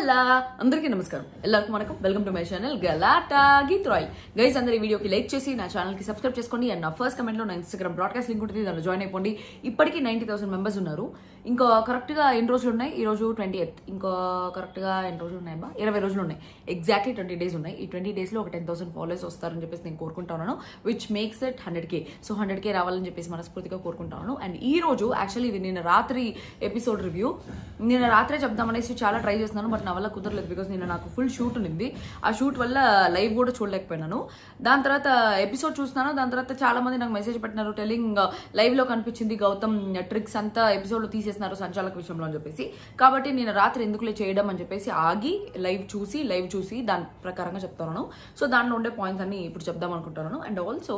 Hello అందరికీ నమస్కారం ఎల్లరికీ వనకం welcome to my channel Galatta Geeth royal guys అందరూ ఈ వీడియోకి లైక్ చేసి నా ఛానల్ కి సబ్స్క్రైబ్ చేసుకోండి అండ్ నా ఫస్ట్ కమెంట్ లో నా ఇన్స్టాగ్రామ్ బ్రాడ్కాస్ట్ లింక్ ఉంటుంది దానిలో జాయిన్ అయిపోండి ఇప్పటికీ 90,000 మెంబర్స్ ఉన్నారు ఇంకా కరెక్ట్ గా ఎన్ని రోజులు ఉన్నాయి ఈ రోజు 28 ఇంకా కరెక్ట్ గా ఎన్ని రోజులు ఉన్నాయి 20 రోజులు ఉన్నాయి ఎగ్జాక్ట్లీ 20 డేస్ ఉన్నాయి ఈ 20 డేస్ లో ఒక 10,000 ఫాలోవర్స్ వస్తారని చెప్పేసి నేను కోరుకుంటున్నాను which makes it 100K so 100K రావాలని చెప్పేసి మనస్ఫూర్తిగా కోరుకుంటున్నాను అండ్ ఈ రోజు యాక్చువల్లీ ఇది నిన్న రాత్రి ఎపిసోడ్ రివ్యూ నిన్న రాత్రే చెప్దామనేసి చాలా ట్రై చేస్తున్నాను బట్ నా వల్ల కుదరలేదు బికాస్ నిన్న నాకు ఫుల్ షూట్ ఉంది ఆ షూట్ వల్ల లైవ్ కూడా చూడలేకపోయినాను దాని తర్వాత ఎపిసోడ్ చూస్తున్నాను దాని తర్వాత చాలా మంది నాకు మెసేజ్ పెట్టినారు టెలింగ్ లైవ్ లో కనిపించింది గౌతమ్ ట్రిక్స్ అంతా ఎపిసోడ్ లో తీసేస్తున్నారు సంచాలక విషయంలో అని చెప్పేసి కాబట్టి నేను రాత్రి ఎందుకులే చేయడం అని చెప్పేసి ఆగి లైవ్ చూసి దాని ప్రకారంగా చెప్తున్నాను సో దాంట్లో ఉండే పాయింట్స్ అన్ని ఇప్పుడు చెప్దాం అనుకుంటున్నాను అండ్ ఆల్సో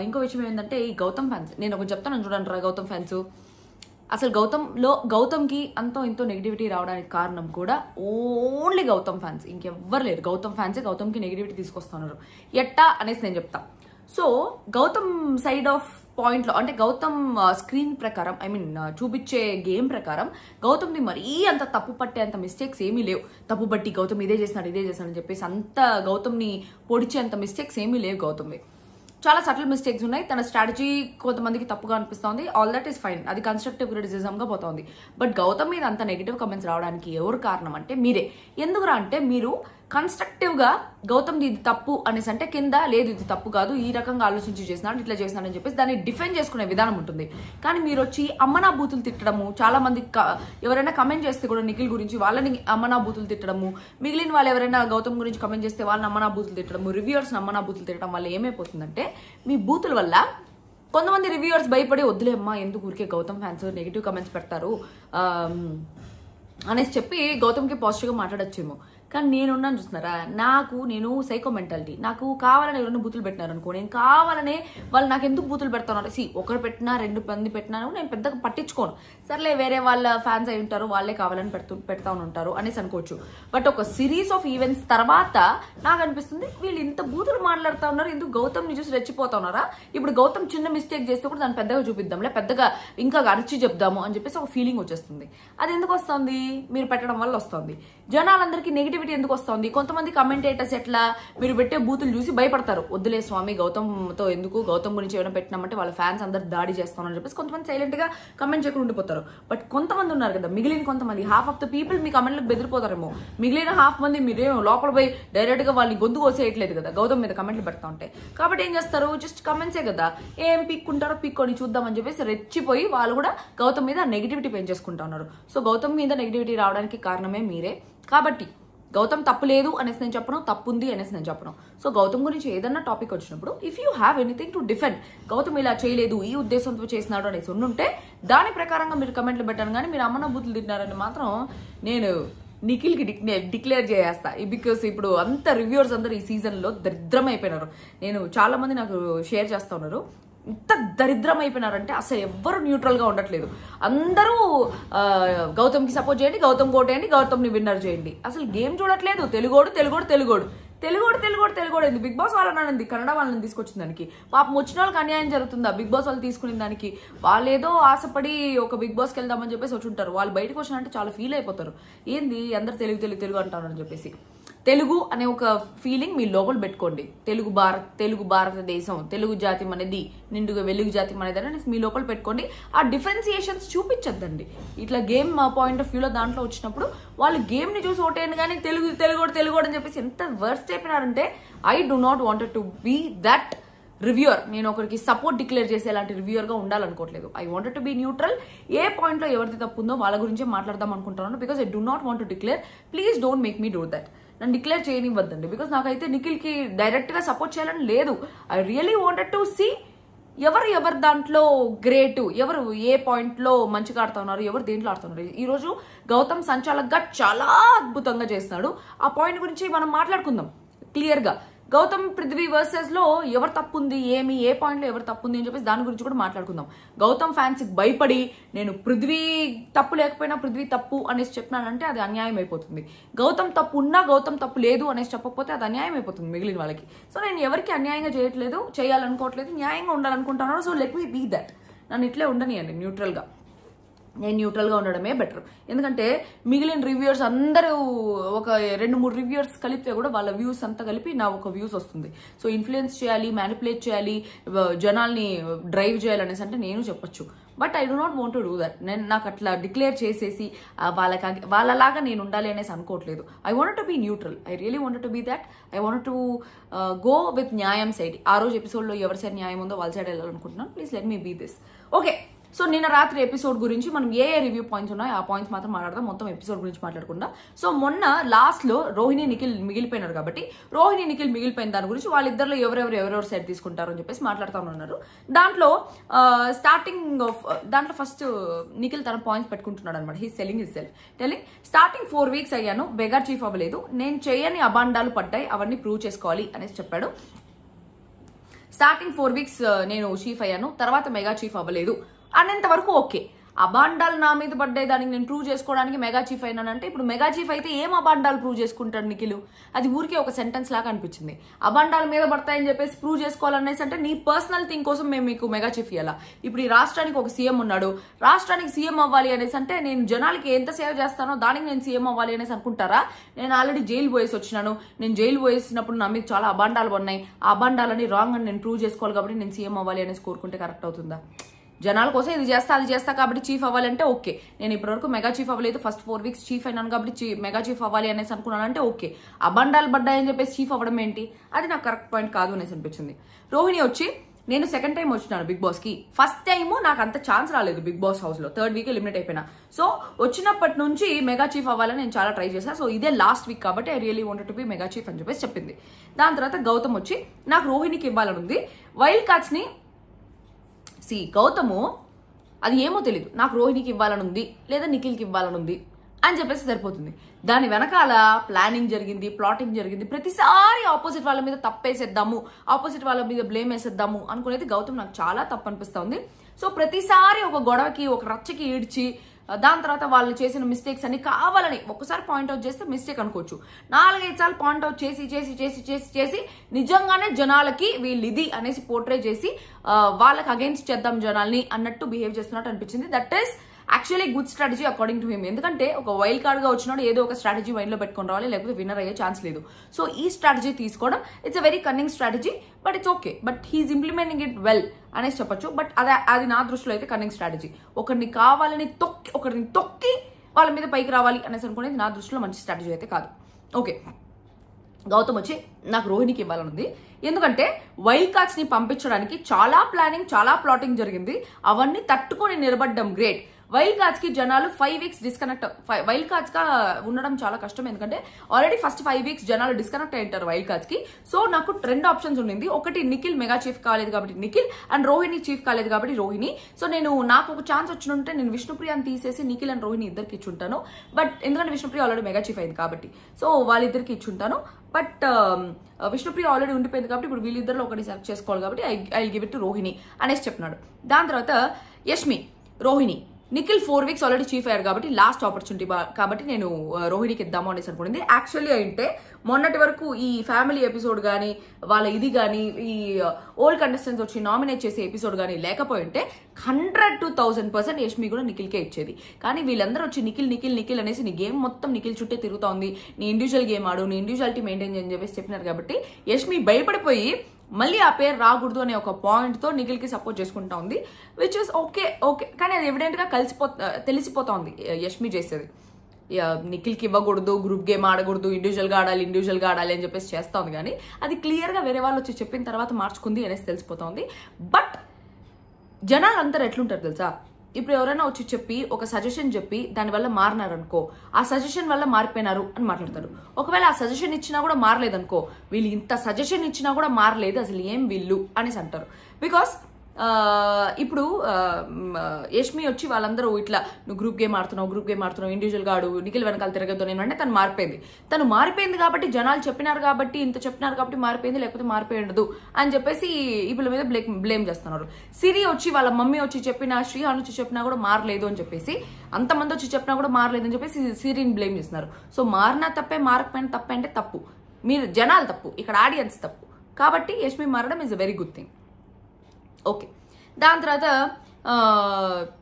ఇంకో విషయం ఏంటంటే ఈ గౌతమ్ ఫ్యాన్స్ నేను ఒకటి చెప్తాను చూడండి గౌతమ్ ఫ్యాన్స్ అసలు గౌతమ్కి అంతో ఇంతో నెగిటివిటీ రావడానికి కారణం కూడా ఓన్లీ గౌతమ్ ఫ్యాన్స్ ఇంకెవ్వరు లేరు గౌతమ్ ఫ్యాన్సే గౌతమ్కి నెగిటివిటీ తీసుకొస్తున్నారు ఎట్టా అనేసి నేను చెప్తా సో గౌతమ్ సైడ్ ఆఫ్ పాయింట్లో అంటే గౌతమ్ స్క్రీన్ ప్రకారం ఐ మీన్ చూపించే గేమ్ ప్రకారం గౌతమ్ని మరీ అంత తప్పు పట్టే అంత మిస్టేక్స్ ఏమీ లేవు తప్పు బట్టి గౌతమ్ ఇదే చేస్తున్నాడు అని చెప్పేసి అంత గౌతమ్ని పొడిచే అంత మిస్టేక్స్ ఏమీ లేవు గౌతమ్వి చాలా సటిల్ మిస్టేక్స్ ఉన్నాయి తన స్ట్రాటజీ కొంతమందికి తప్పుగా అనిపిస్తోంది ఆల్ దట్ ఈస్ ఫైన్ అది కన్స్ట్రక్టివ్ క్రిటిసిజం గా పోతోంది బట్ గౌతమ్ మీద అంత నెగిటివ్ కమెంట్స్ రావడానికి ఎవరు కారణం అంటే మీరే ఎందుకురా అంటే మీరు కన్స్ట్రక్టివ్ గా గౌతమ్ ఇది తప్పు అనేసి అంటే కింద లేదు ఇది తప్పు కాదు ఈ రకంగా ఆలోచించి చేసినాడు ఇట్లా చేసినాడని చెప్పేసి దాన్ని డిఫెండ్ చేసుకునే విధానం ఉంటుంది కానీ మీరు వచ్చి అమ్మనా బూతులు తిట్టడము చాలా మంది ఎవరైనా కమెంట్ చేస్తే కూడా నిఖిల్ గురించి వాళ్ళని అమ్మనా బూతులు తిట్టడము మిగిలిన వాళ్ళు ఎవరైనా గౌతమ్ గురించి కమెంట్ చేస్తే వాళ్ళని అమ్మనా బూతులు తిట్టడము రివ్యూవర్స్ అమ్మనా బూతులు తిట్టడం వల్ల ఏమైపోతుందంటే మీ బూతుల వల్ల కొంతమంది రివ్యూవర్స్ భయపడి వద్దులే అమ్మా ఎందుకు ఊరికే గౌతమ్ ఫ్యాన్స్ నెగిటివ్ కమెంట్స్ పెడతారు అనేసి చెప్పి గౌతమ్కి పాజిటివ్గా మాట్లాడచ్చేమో కానీ నేనున్నాను చూస్తున్నారా నేను సైకో మెంటాలిటీ నాకు కావాలని ఎవరైనా బూతులు పెట్టినారు అనుకో నేను కావాలనే వాళ్ళు నాకు ఎందుకు బూతులు పెడతాను ఒకరు పెట్టినా 2 మంది పెట్టినాను నేను పెద్దగా పట్టించుకోను సర్లే వేరే వాళ్ళ ఫ్యాన్స్ అయి ఉంటారు వాళ్ళే కావాలని పెడతా ఉంటారు అనేసి అనుకోవచ్చు బట్ ఒక సిరీస్ ఆఫ్ ఈవెంట్స్ తర్వాత నాకు అనిపిస్తుంది వీళ్ళు ఇంత బూతులు మాట్లాడుతూ ఉన్నారు ఎందుకు గౌతమ్ని చూసి రెచ్చిపోతా ఉన్నారా ఇప్పుడు గౌతమ్ చిన్న మిస్టేక్ చేస్తే కూడా దాన్ని పెద్దగా చూపిద్దాంలే పెద్దగా ఇంకా అరిచి చెప్దాము అని చెప్పేసి ఒక ఫీలింగ్ వచ్చేస్తుంది అది ఎందుకు వస్తుంది మీరు పెట్టడం వల్ల వస్తుంది జనాలందరికీ నెగిటివిటీ ఎందుకు వస్తుంది కొంతమంది కమెంటేటర్స్ ఎట్లా మీరు పెట్టే బూతులు చూసి భయపడతారు వద్దులే స్వామి గౌతమ్తో ఎందుకు గౌతమ్ గురించి ఏమైనా పెట్టినామంటే వాళ్ళ ఫ్యాన్స్ అందరు దాడి చేస్తామని చెప్పేసి కొంతమంది సైలెంట్ గా కమెంట్ చేయకుండా ఉండిపోతారు బట్ కొంతమంది ఉన్నారు కదా మిగిలిన కొంతమంది హాఫ్ ఆఫ్ ద పీపుల్ మీ కమెంట్లకు బెదిరిపోతారేమో మిగిలిన హాఫ్ మంది మీరేమో లోపల పోయి డైరెక్ట్ గా వాళ్ళని గొంతు కోసేయట్లేదు కదా గౌతమ్ మీద కమెంట్లు పెడతా ఉంటాయి కాబట్టి ఏం చేస్తారు జస్ట్ కమెంట్సే కదా ఏం పీక్కుంటారో పీక్కొని చూద్దామని చెప్పేసి రెచ్చిపోయి వాళ్ళు కూడా గౌతమ్ మీద నెగిటివిటీ పెంచేసుకుంటా ఉన్నారు సో గౌతమ్ మీద నెగిటివిటీ రావడానికి కారణమే మీరే కాబట్టి గౌతమ్ తప్పు లేదు అనేసి నేను చెప్పను తప్పు ఉంది అనేసి నేను చెప్పను సో గౌతమ్ గురించి ఏదన్నా టాపిక్ వచ్చినప్పుడు if you have anything to defend Gautam ఇలా చేయలేదు ఈ ఉద్దేశంతో చేసినాడు అనేసి ఉండుంటే దాని ప్రకారంగా మీరు కమెంట్లు పెట్టాను కానీ మీరు అమ్మన బూతులు తింటున్నారని మాత్రం నేను నిఖిల్కి డిక్లేర్ చేస్తా బికాస్ ఇప్పుడు అంత రివ్యూవర్స్ అందరూ ఈ సీజన్లో దరిద్రం అయిపోయినారు నేను చాలా మంది నాకు షేర్ చేస్తా ఉన్నారు ఇంత దరిద్రం అయిపోయినారంటే అసలు ఎవ్వరు న్యూట్రల్ గా ఉండట్లేదు అందరూ గౌతమ్కి సపోర్ట్ చేయండి గౌతమ్ కోటేయండి గౌతమ్ని విన్నర్ చేయండి అసలు గేమ్ చూడట్లేదు తెలుగోడు ఏంది బిగ్ బాస్ వాళ్ళని కన్నడ వాళ్ళని తీసుకొచ్చిన దానికి పాపం వచ్చిన వాళ్ళకి అన్యాయం జరుగుతుందా బిగ్ బాస్ వాళ్ళు తీసుకునే దానికి వాళ్ళు ఏదో ఆశపడి ఒక బిగ్ బాస్కి వెళ్దామని చెప్పేసి వచ్చి ఉంటారు వాళ్ళు బయటకు వచ్చినంటే చాలా ఫీల్ అయిపోతారు ఏంది అందరు తెలుగు అంటారని చెప్పేసి తెలుగు అనే ఒక ఫీలింగ్ మీ లోపల పెట్టుకోండి తెలుగు భారతదేశం తెలుగు జాతి మనది నిండుగా వెలుగు జాతి మనది అని మీ లోపల పెట్టుకోండి ఆ డిఫరెన్సియేషన్స్ చూపించద్దండి ఇట్లా గేమ్ పాయింట్ ఆఫ్ వ్యూలో దాంట్లో వచ్చినప్పుడు వాళ్ళు గేమ్ ని చూసి ఓటేయండి కానీ తెలుగు అని చెప్పేసి ఎంత వర్స్ట్ అయిపోయినారంటే I do not wanted to be that reviewer నేను ఒకరికి సపోర్ట్ డిక్లేర్ చేసే అలాంటి రివ్యూర్ గా ఉండాలనుకోవట్లేదు I wanted to be neutral ఏ పాయింట్ లో ఎవరిది తప్పు ఉందో వాళ్ళ గురించే మాట్లాడదాం అనుకుంటున్నాను because I do not want to declare please don't make me do that నన్ను డిక్లేర్ చేయనివ్వద్దండి బికాస్ నాకైతే నిఖిల్కి డైరెక్ట్ గా సపోర్ట్ చేయాలని లేదు I really wanted to see ఎవరు దాంట్లో గ్రేట్ ఎవరు ఏ పాయింట్ లో మంచిగా ఆడుతున్నారు ఎవరు దేంట్లో ఆడుతున్నారు ఈ రోజు గౌతమ్ సంచాలక్గా చాలా అద్భుతంగా చేస్తున్నాడు ఆ పాయింట్ గురించి మనం మాట్లాడుకుందాం క్లియర్ గా గౌతమ్ పృథ్వీ వర్సెస్ లో ఎవరు తప్పు ఉంది ఏ పాయింట్ లో ఎవరు తప్పు ఉంది అని చెప్పేసి దాని గురించి కూడా మాట్లాడుకుందాం గౌతమ్ ఫ్యాన్స్ భయపడి నేను పృథ్వీ తప్పు లేకపోయినా పృథ్వీ తప్పు అనేసి చెప్పినానంటే అది అన్యాయం అయిపోతుంది గౌతమ్ తప్పు ఉన్నా గౌతమ్ తప్పు లేదు అనేసి చెప్పకపోతే అది అన్యాయం అయిపోతుంది మిగిలిన వాళ్ళకి సో నేను ఎవరికి అన్యాయంగా చేయాలనుకోవట్లేదు న్యాయంగా ఉండాలనుకుంటున్నాను so let me be that నన్ను ఇట్లే ఉండనియండి న్యూట్రల్ గా నేను న్యూట్రల్గా ఉండడమే బెటర్. ఎందుకంటే మిగిలిన రివ్యూయర్స్ అందరూ ఒక 2-3 రివ్యూయర్స్ కలిపితే కూడా వాళ్ళ వ్యూస్ అంతా కలిపి నా ఒక వ్యూస్ వస్తుంది. సో ఇన్ఫ్లుయెన్స్ చేయాలి, మ్యానిపులేట్ చేయాలి, జనాల్ని డ్రైవ్ చేయాలి అనేసి అంటే నేను చెప్పొచ్చు. But I do not want to do that. నాకు అట్లా డిక్లేర్ చేసేసి వాళ్ళలాగా నేను ఉండాలి అనేసి అనుకోవట్లేదు. I want to be neutral. I really want to be that. I want to go with న్యాయం సైడ్. ఆ రోజు ఎపిసోడ్లో ఎవరి సైడ్ న్యాయం ఉందో వాళ్ళ సైడ్ వెళ్ళాలనుకుంటున్నాను. Please let me be this. Okay, so నిన్న రాత్రి ఎపిసోడ్ గురించి మనం ఏ రివ్యూ పాయింట్స్ ఉన్నాయో ఆ పాయింట్స్ మాత్రం మాట్లాడదాం, మొత్తం ఎపిసోడ్ గురించి మాట్లాడకుండా. సో మొన్న లాస్ట్ లో రోహిణి నిఖిల్ మిగిలిపోయినారు కాబట్టి రోహిణి నిఖిల్ మిగిలిపోయిన దాని గురించి వాళ్ళిద్దరిలో ఎవరెవరు సైడ్ తీసుకుంటారు అని చెప్పేసి మాట్లాడుతూ ఉన్నారు. దాంట్లో దాంట్లో ఫస్ట్ నిఖిల్ తన పాయింట్స్ పెట్టుకుంటున్నాడు అనమాట. He selling his self, telling starting 4 weeks అయ్యాను, బెగర్ చీఫ్ అవ్వలేదు, నేను చేయని అబాండాలు పడ్డాయి, అవన్నీ ప్రూవ్ చేసుకోవాలి అనేసి చెప్పాడు. స్టార్టింగ్ 4 weeks నేను చీఫ్ అయ్యాను, తర్వాత మెగా చీఫ్ అవ్వలేదు అనేంత వరకు ఓకే. అబాండాలు నా మీద పడ్డాయి, దానికి నేను ప్రూవ్ చేసుకోవడానికి మెగా చీఫ్ అయినానంటే ఇప్పుడు మెగా చీఫ్ అయితే ఏం అబాండాలు ప్రూవ్ చేసుకుంటాడు నిఖిల్? అది ఊరికే ఒక సెంటెన్స్ లాగా అనిపించింది. అబాండాల మీద పడతాయని చెప్పేసి ప్రూవ్ చేసుకోవాలనేసి అంటే నీ పర్సనల్ థింగ్ కోసం మేము మీకు మెగా చీఫ్ ఇవ్వాలా? ఇప్పుడు ఈ రాష్ట్రానికి ఒక సీఎం ఉన్నాడు, రాష్ట్రానికి సీఎం అవ్వాలి అనేసి అంటే నేను జనాలకి ఎంత సేవ చేస్తానో దానికి నేను సీఎం అవ్వాలి అనేసి అనుకుంటారా? నేను ఆల్రెడీ జైలు పోయేసి వచ్చినాను, నేను జైలు పోయేసినప్పుడు నా మీద చాలా అబాండాలు ఉన్నాయి, ఆ అబాండాలని రాంగ్ అని నేను ప్రూవ్ చేసుకోవాలి కాబట్టి నేను సీఎం అవ్వాలి అనేసి కోరుకుంటే కరెక్ట్ అవుతుందా? జనాల కోసం ఇది చేస్తా అది చేస్తా కాబట్టి చీఫ్ అవ్వాలంటే ఓకే. నేను ఇప్పటివరకు మెగా చీఫ్ అవ్వలేదు, ఫస్ట్ 4 weeks చీఫ్ అయినాను కాబట్టి మెగా చీఫ్ అవ్వాలి అనేసి అనుకున్నానంటే ఓకే. అబండాలు పడ్డాయని చెప్పేసి చీఫ్ అవ్వడం ఏంటి? అది నాకు కరెక్ట్ పాయింట్ కాదు అనేసి అనిపించింది. రోహిణి వచ్చి నేను సెకండ్ టైం వచ్చినాను బిగ్ బాస్ కి, ఫస్ట్ టైము నాకు అంత ఛాన్స్ రాలేదు బిగ్ బాస్ హౌస్ లో, 3rd week ఎలిమినేట్ అయిపోయినా. సో వచ్చినప్పటి నుంచి మెగా చీఫ్ అవ్వాలని నేను చాలా ట్రై చేశాను. సో ఇదే లాస్ట్ వీక్ కాబట్టి I really wanted to be mega chief అని చెప్పేసి చెప్పింది. దాని తర్వాత గౌతమ్ వచ్చి నాకు రోహిణికి ఇవ్వాలని ఉంది, వైల్డ్ కార్డ్స్ ని గౌతము అది ఏమో తెలీదు, నాకు రోహిణికి ఇవ్వాలని ఉంది లేదా నిఖిల్కి ఇవ్వాలని ఉంది అని చెప్పేసి సరిపోతుంది. దాని వెనకాల ప్లానింగ్ జరిగింది, ప్లాటింగ్ జరిగింది. ప్రతిసారి ఆపోజిట్ వాళ్ళ మీద తప్పేసేద్దాము, ఆపోజిట్ వాళ్ళ మీద బ్లేమ్ వేసేద్దాము అనుకునేది గౌతమ్ నాకు చాలా తప్పు అనిపిస్తా ఉంది. సో ప్రతిసారి ఒక గొడవకి ఒక రచ్చకి ఈడ్చి దాని తర్వాత వాళ్ళు చేసిన మిస్టేక్స్ అన్ని కావాలని ఒక్కసారి పాయింట్అవుట్ చేస్తే మిస్టేక్ అనుకోవచ్చు, 4-5 సార్లు పాయింట్అవుట్ చేసి చేసి చేసి చేసి చేసి నిజంగానే జనాలకి వీళ్ళు ఇది అనేసి పోర్ట్రే చేసి వాళ్ళకి అగైన్స్ చేద్దాం జనాల్ని అన్నట్టు బిహేవ్ చేస్తున్నట్టు అనిపించింది. That is actually good strategy according to him. ఎందుకంటే ఒక వైల్డ్ కార్డ్ గా వచ్చినాడు, ఏదో ఒక స్ట్రాటజీ మైండ్ లో పెట్టుకుని రావాలి, లేకపోతే విన్నర్ అయ్యే ఛాన్స్ లేదు. సో ఈ స్ట్రాటజీ తీసుకోవడం it's a very cunning strategy, but it's okay, but he's implementing it well అనేసి చెప్పొచ్చు. బట్ అది నా దృష్టిలో అయితే కన్నింగ్ స్ట్రాటజీ. ఒకరిని కావాలని తొక్కి వాళ్ళ మీద పైకి రావాలి అనేసి అనుకునేది నా దృష్టిలో మంచి స్ట్రాటజీ అయితే కాదు. ఓకే, గౌతమ్ వచ్చి నాకు రోహిణికి ఇవ్వాలని ఉంది, ఎందుకంటే వైల్డ్ కార్డ్స్ ని పంపించడానికి చాలా ప్లానింగ్ చాలా ప్లాటింగ్ జరిగింది, అవన్నీ తట్టుకొని నిలబడ్డం గ్రేట్. వైల్డ్ కార్డ్స్ కి జనాలు 5 weeks డిస్కనెక్ట్, వైల్డ్ కార్డ్స్ గా ఉండడం చాలా కష్టం. ఎందుకంటే ఆల్రెడీ ఫస్ట్ 5 weeks జనాలు డిస్కనెక్ట్ అయ్యారు వైల్డ్ కార్డ్స్ కి. సో నాకు 2 ఆప్షన్స్ ఉండింది, ఒకటి నిఖిల్ మెగా చీఫ్ కాలేదు కాబట్టి నిఖిల్, అండ్ రోహిణి చీఫ్ కాలేదు కాబట్టి రోహిణి. సో నాకు ఒక ఛాన్స్ వచ్చినుంటే నేను విష్ణుప్రియని తీసేసి నిఖిల్ అండ్ రోహిణి ఇద్దరికి ఇచ్చుంటాను. బట్ ఎందుకంటే విష్ణుప్రియ ఆల్రెడీ మెగా చీఫ్ అయింది కాబట్టి సో వాళ్ళిద్దరికి ఇచ్చుంటాను. బట్ విష్ణుప్రియ ఆల్రెడీ ఉండిపోయింది కాబట్టి ఇప్పుడు వీళ్ళిద్దరిలో ఒకటి సెలెక్ట్ చేసుకోవాలి కాబట్టి I give it to Rohini అనేసి చెప్పినాడు. దాని తర్వాత Yashmi, Rohini, Nikhil 4 weeks already chief అయ్యారు కాబట్టి లాస్ట్ ఆపర్చునిటీ కాబట్టి నేను రోహిణికి ఇద్దాము అనేసి అనుకునేది. యాక్చువల్లీ అంటే మొన్నటి వరకు ఈ ఫ్యామిలీ ఎపిసోడ్ కానీ వాళ్ళ ఇది కానీ ఈ ఓల్డ్ కంటెస్టెంట్స్ వచ్చి నామినేట్ చేసే ఎపిసోడ్ కానీ లేకపోయింటే 100 to 1000% యష్మి కూడా నిఖిల్కే ఇచ్చేది. కానీ వీళ్ళందరూ వచ్చి నిఖిల్ నిఖిల్ నిఖిల్ అనేసి నీ గేమ్ మొత్తం నిఖిల్ చుట్టే తిరుగుతా ఉంది, నీ ఇండివిజువల్ గేమ్ ఆడు, నీ ఇండివిజువాలిటీ మెయింటైన్ చేయని చెప్పేసి చెప్పినారు కాబట్టి యష్మి భయపడిపోయి మళ్ళీ ఆ పేరు రాకూడదు అనే ఒక పాయింట్ తో నిఖిల్ కి సపోర్ట్ చేసుకుంటా ఉంది, విచ్ ఇస్ ఓకే. కానీ అది ఎవిడెంట్ గా తెలిసిపోతా ఉంది యష్మి చేసేది. నిఖిల్ కి ఇవ్వకూడదు, గ్రూప్ గేమ్ ఆడకూడదు, ఇండివిజువల్ గా ఆడాలి అని చెప్పేసి చేస్తా ఉంది. కానీ అది క్లియర్ గా వేరే వాళ్ళు వచ్చి చెప్పిన తర్వాత మార్చుకుంది అనేసి తెలిసిపోతా ఉంది. బట్ జనాలు అందరు ఎట్లుంటారు తెలుసా, ఇప్పుడు ఎవరైనా వచ్చి చెప్పి ఒక సజెషన్ చెప్పి దానివల్ల మారినారనుకో, ఆ సజెషన్ వల్ల మారిపోయినారు అని మాట్లాడతారు. ఒకవేళ ఆ సజెషన్ ఇచ్చినా కూడా మారలేదనుకో, వీళ్ళు ఇంత సజెషన్ ఇచ్చినా కూడా మారలేదు అసలు ఏం వీళ్ళు అనేసి అంటారు. బికాస్ ఇప్పుడు యష్మి వచ్చి వాళ్ళందరూ ఇట్లా నువ్వు గ్రూప్ గేమ్ ఆడుతున్నావు ఇండివిజువల్ గా ఆడు, నిఖిల్ వెనకాల తిరగద్దు నేను అంటే తను మారిపోయింది కాబట్టి జనాలు చెప్పినారు కాబట్టి ఇంత చెప్పినారు కాబట్టి మారిపోయింది, లేకపోతే మారిపోయి ఉండదు అని చెప్పేసి వీళ్ళ మీద బ్లేమ్ చేస్తున్నారు. సిరి వచ్చి వాళ్ళ మమ్మీ వచ్చి చెప్పినా, శ్రీహాన్ వచ్చి చెప్పినా కూడా మారలేదు అని చెప్పేసి, అంతమంది వచ్చి చెప్పినా కూడా మారలేదు అని చెప్పేసి సిరిని బ్లేమ్ చేస్తున్నారు. సో మారినా తప్పే, మారకపోయినా తప్పే అంటే తప్పు, మీరు జనాలు తప్పు, ఇక్కడ ఆడియన్స్ తప్పు. కాబట్టి యష్మి మారడం is a very good thing. Okay, దాని తర్వాత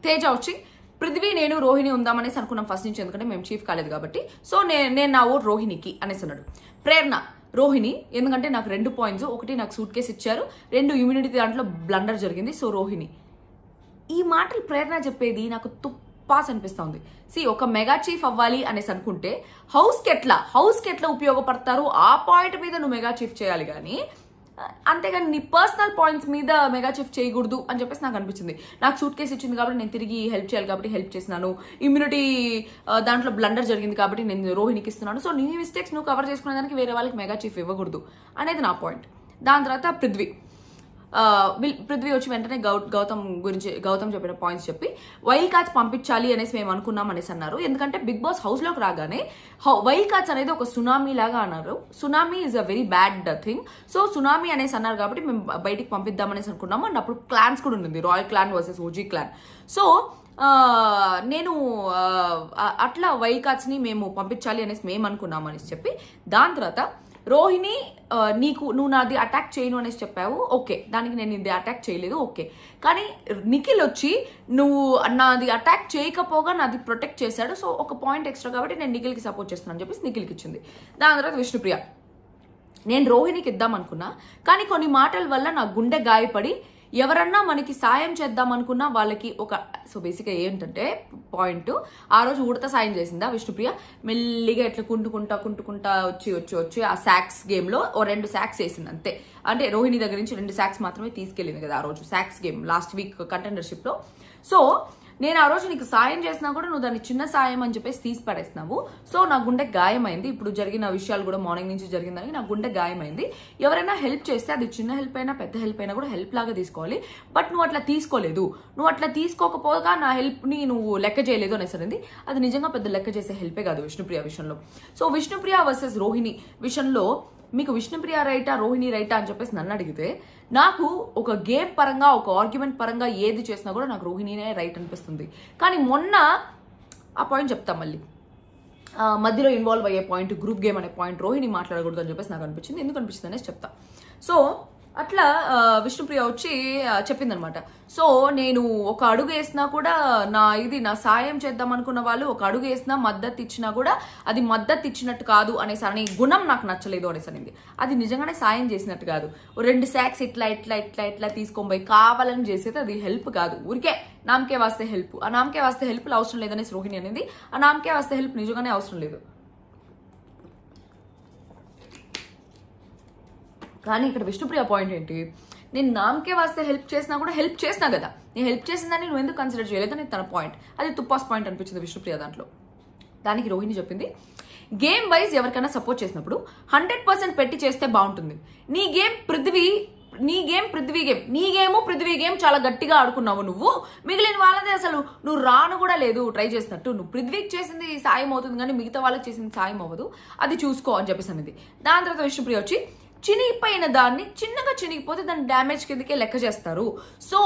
తేజ వచ్చి పృథ్వీ నేను రోహిణి ఉందామనేసి అనుకున్నాం ఫస్ట్ నుంచి, ఎందుకంటే మేము చీఫ్ కాలేదు కాబట్టి. సో నేను నా ఓట్ రోహిణికి అనేసి అన్నాడు. ప్రేరణ రోహిణి, ఎందుకంటే నాకు 2 పాయింట్స్, ఒకటి నాకు సూట్ కేసు ఇచ్చారు, 2 ఇమ్యూనిటీ దాంట్లో బ్లండర్ జరిగింది. సో రోహిణి. ఈ మాటలు ప్రేరణ చెప్పేది నాకు తుప్పాస్ అనిపిస్తుంది. ఒక మెగా చీఫ్ అవ్వాలి అనేసి అనుకుంటే హౌస్కి ఎట్లా ఉపయోగపడతారు ఆ పాయింట్ మీద నువ్వు మెగా చీఫ్ చేయాలి కానీ, అంతేగాని నీ పర్సనల్ పాయింట్స్ మీద మెగా చీఫ్ చేయకూడదు అని చెప్పేసి నాకు అనిపించింది. నాకు సూట్ కేసు ఇచ్చింది కాబట్టి నేను తిరిగి హెల్ప్ చేయాలి కాబట్టి హెల్ప్ చేసినాను, ఇమ్యూనిటీ దాంట్లో బ్లండర్ జరిగింది కాబట్టి నేను రోహిణికి ఇస్తున్నాను. సో నీ మిస్టేక్స్ నువ్వు కవర్ చేసుకునే దానికి వేరే వాళ్ళకి మెగా చీఫ్ ఇవ్వకూడదు అనేది నా పాయింట్. దాని తర్వాత పృథ్వీ వచ్చి వెంటనే గౌతమ్ చెప్పిన పాయింట్స్ చెప్పి వైల్డ్ కార్డ్స్ పంపించాలి అనేసి మేము అనుకున్నాం అనేసి అన్నారు. ఎందుకంటే బిగ్ బాస్ హౌస్ లోకి రాగానే వైల్డ్ కార్డ్స్ అనేది ఒక సునామీ లాగా అన్నారు. Tsunami is a very bad thing. So tsunami అనేసి అన్నారు కాబట్టి మేము బయటికి పంపిద్దాం అనేసి అనుకున్నాము. అండ్ అప్పుడు క్లాన్స్ కూడా ఉంది, royal clan versus OG clan. So నేను అట్లా వైల్డ్ కార్డ్స్ ని మేము పంపించాలి అనేసి మేము అనుకున్నాం అనేసి చెప్పి, దాని తర్వాత రోహిణి నువ్వు నాది అటాక్ చేయను అనేసి చెప్పావు, ఓకే, దానికి నేను ఇది అటాక్ చేయలేదు, ఓకే. కానీ నిఖిల్ వచ్చి నువ్వు నాది అటాక్ చేయకపోగా నాది ప్రొటెక్ట్ చేశాడు, సో ఒక పాయింట్ ఎక్స్ట్రా కాబట్టి నేను నిఖిల్కి సపోర్ట్ చేస్తున్నాను అని చెప్పేసి నిఖిల్కి ఇచ్చింది. దాని తర్వాత విష్ణుప్రియ, నేను రోహిణికి ఇద్దాం అనుకున్నా కానీ కొన్ని మాటల వల్ల నా గుండె గాయపడి ఎవరన్నా మనకి సాయం చేద్దాం అనుకున్నా వాళ్ళకి సో బేసిక్గా ఏంటంటే పాయింట్, ఆ రోజు ఉడత సాయం చేసిందా విష్ణుప్రియ, మెల్లిగా ఇట్లా కుంటుకుంటా వచ్చి ఆ సాక్స్ గేమ్ లో 2 సాక్స్ వేసింది అంతే. అంటే రోహిణి దగ్గర నుంచి 2 సాక్స్ మాత్రమే తీసుకెళ్ళింది కదా ఆ రోజు socks game last week contendership లో. సో నేను ఆ రోజు నీకు సాయం చేసినా కూడా నువ్వు దాన్ని చిన్న సాయం అని చెప్పేసి తీసి పడేస్తున్నావు. సో నా గుండె గాయమైంది. ఇప్పుడు జరిగిన విషయాలు కూడా మార్నింగ్ నుంచి జరిగిందని నా గుండె గాయమైంది. ఎవరైనా హెల్ప్ చేస్తే అది చిన్న హెల్ప్ అయినా పెద్ద హెల్ప్ అయినా కూడా హెల్ప్ లాగా తీసుకోవాలి. బట్ నువ్వు అట్లా తీసుకోలేదు. నువ్వు అట్లా తీసుకోకపోగా నా హెల్ప్ ని నువ్వు లెక్క చేయలేదు అనేసరింది. అది నిజంగా పెద్ద లెక్క చేసే హెల్పే కాదు విష్ణుప్రియ విషయంలో. సో విష్ణుప్రియ వర్సెస్ రోహిణి విషయంలో మీకు విష్ణుప్రియ రైటా రోహిణి రైటా అని చెప్పేసి నన్ను అడిగితే, నాకు ఒక గేమ్ పరంగా ఒక ఆర్గ్యుమెంట్ పరంగా ఏది చేసినా కూడా నాకు రోహిణినే రైట్ అనిపిస్తుంది. కానీ మొన్న ఆ పాయింట్ చెప్తా మళ్ళీ, మధ్యలో ఇన్వాల్వ్ అయ్యే పాయింట్, గ్రూప్ గేమ్ అనే పాయింట్ రోహిణి మాట్లాడకూడదు అని చెప్పేసి నాకు అనిపించింది. ఎందుకు అనిపించింది అనేసి చెప్తా. సో అట్లా విష్ణుప్రియ వచ్చి చెప్పిందనమాట. సో నేను ఒక అడుగు వేసినా కూడా నా సాయం చేద్దాం అనుకున్న వాళ్ళు ఒక అడుగు వేసినా మద్దతు ఇచ్చినా కూడా అది మద్దతు ఇచ్చినట్టు కాదు అనేసి అని గుణం నాకు నచ్చలేదు అనేసి అనింది. అది నిజంగానే సాయం చేసినట్టు కాదు. 2 సాక్స్ ఇట్లా తీసుకొని పోయి కావాలని చేసేది అది హెల్ప్ కాదు, ఊరికే నామకే వాస్తే హెల్ప్. ఆ నామకే వాస్తే హెల్ప్ అవసరం లేదనేసి రోహిణి అనేది. ఆ నామకే వాస్తే హెల్ప్ నిజంగానే అవసరం లేదు. కానీ ఇక్కడ విష్ణుప్రియ పాయింట్ ఏంటి, నేను నామకే వాస్తే హెల్ప్ చేసినా కూడా హెల్ప్ చేసినా కదా, నేను హెల్ప్ చేసిందని నువ్వు ఎందుకు కన్సిడర్ చేయలేదు అని తన పాయింట్. అది తుప్పాస్ పాయింట్ అనిపించింది విష్ణుప్రియ దాంట్లో. దానికి రోహిణి చెప్పింది, గేమ్ వైజ్ ఎవరికైనా సపోర్ట్ చేసినప్పుడు 100% పెట్టి చేస్తే బాగుంటుంది. నీ గేమ్ పృథ్వీ గేమ్, నీ గేమ్ పృథ్వీ గేమ్ చాలా గట్టిగా ఆడుకున్నావు నువ్వు, మిగిలిన వాళ్ళదే అసలు నువ్వు రాను కూడా లేదు ట్రై చేసినట్టు. నువ్వు పృథ్వీకి చేసింది సాయం అవుతుంది కానీ మిగతా వాళ్ళకి చేసింది సాయం అవ్వదు, అది చూసుకో అని చెప్పేసి అనేది. దాని తర్వాత విష్ణుప్రియ వచ్చి, చినిగిపోయిన దాన్ని చిన్నగా చినిగిపోతే దాన్ని డ్యామేజ్ కిందకే లెక్క చేస్తారు. సో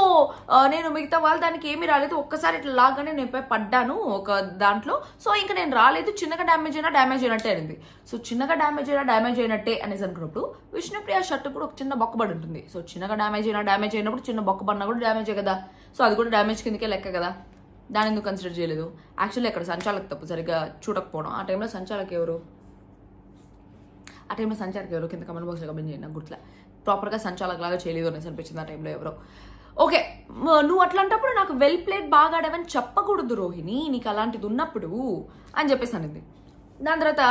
నేను మిగతా వాళ్ళు దానికి ఏమీ రాలేదు, ఒక్కసారి ఇట్లా లాగానే నేను పడ్డాను ఒక దాంట్లో, సో ఇంకా నేను రాలేదు, చిన్నగా డ్యామేజ్ అయినట్టే అనింది. సో చిన్నగా డ్యామేజ్ అయినట్టే అనేసి అనుకున్నప్పుడు విష్ణుప్రియ షర్ట్ కూడా ఒక చిన్న బొక్కబడి ఉంటుంది. సో చిన్నగా డ్యామేజ్ అయినప్పుడు చిన్న బొక్క పడినా కూడా డ్యామేజే కదా. సో అది కూడా డ్యామేజ్ కిందకే లెక్క కదా, దాని ఎందుకు కన్సిడర్ చేయలేదు? యాక్చువల్లీ అక్కడ సంచాలక్ తప్పు, సరిగ్గా చూడకపోవడం. ఆ టైంలో సంచాలక్ ఎవరు కింద కమెంట్ బాక్స్లో కమెంట్ చేయండి, నాకు గుర్తులే. ప్రాపర్గా సంచాలక్ లాగా చేయలేదు అనేసి అనిపించింది ఆ టైంలో ఎవరో. ఓకే, నువ్వు అట్లాంటప్పుడు నాకు వెల్ ప్లేడ్ బాగా ఆడావని చెప్పకూడదు రోహిణి, నీకు అలాంటిది ఉన్నప్పుడు అని చెప్పేసి అనింది. దాని తర్వాత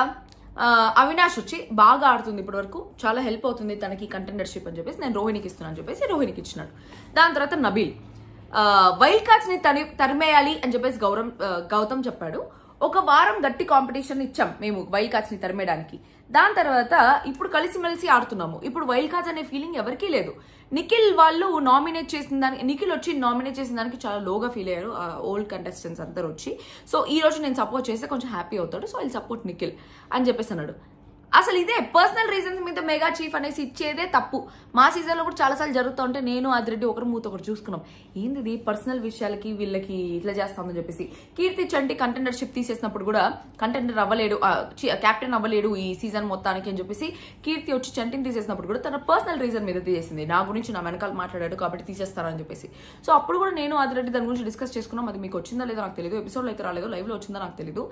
అవినాష్ వచ్చి బాగా ఆడుతుంది ఇప్పటి వరకు, చాలా హెల్ప్ అవుతుంది తనకి కంటెండర్షిప్ అని చెప్పేసి నేను రోహిణికి ఇస్తున్నాను అని చెప్పేసి రోహిణికి ఇచ్చినాడు. దాని తర్వాత నబీల్ వైల్డ్ కార్డ్స్ ని తరిమేయాలి అని చెప్పేసి గౌతమ్ చెప్పాడు. ఒక వారం గట్టి కాంపిటీషన్ ఇచ్చాం మేము వైల్డ్ కార్డ్స్ ని తరిమేయడానికి. దాని తర్వాత ఇప్పుడు కలిసిమెలిసి ఆడుతున్నాము. ఇప్పుడు వైల్డ్ కార్డ్స్ అనే ఫీలింగ్ ఎవరికీ లేదు. నిఖిల్ వాళ్ళు నిఖిల్ వచ్చి నామినేట్ చేసిన దానికి చాలా లోగా ఫీల్ అయ్యారు ఓల్డ్ కంటెస్టెంట్స్ అందరూ వచ్చి. సో ఈ రోజు నేను సపోర్ట్ చేస్తే కొంచెం హ్యాపీ అవుతాడు, సో ఐ సపోర్ట్ నిఖిల్ అని చెప్పేసి అన్నాడు. అసలు ఇదే పర్సనల్ రీజన్స్ మీద మెగా చీఫ్ అనేసి ఇచ్చేదే తప్పు. మా సీజన్లో కూడా చాలాసార్లు జరుగుతూ ఉంటే నేను ఆదిరెడ్డి ఒకరు మూత ఒకరు చూసుకున్నాం, ఏంది పర్సనల్ విషయాలకి వీళ్ళకి ఇట్లా చేస్తామని చెప్పేసి. కీర్తి చంటి కంటెండర్షిప్ తీసేసినప్పుడు కూడా కంటెండర్ అవ్వలేడు, కెప్టెన్ అవ్వలేడు ఈ సీజన్ మొత్తానికి అని చెప్పేసి కీర్తి వచ్చి చంటిని తీసేసినప్పుడు కూడా తన పర్సనల్ రీజన్ మీద తీసేసింది. నా గురించి నా వెనకాల మాట్లాడాడు కాబట్టి తీసేస్తారని చెప్పేసి. సో అప్పుడు కూడా నేను ఆదిరెడ్డి దాని గురించి డిస్కస్ చేసుకున్నాం. అది మీకు వచ్చిందా లేదో నాకు తెలియదు, ఎపిసోడ్లో అయితే రాలేదు, లైవ్లో వచ్చిందా నాకు తెలియదు.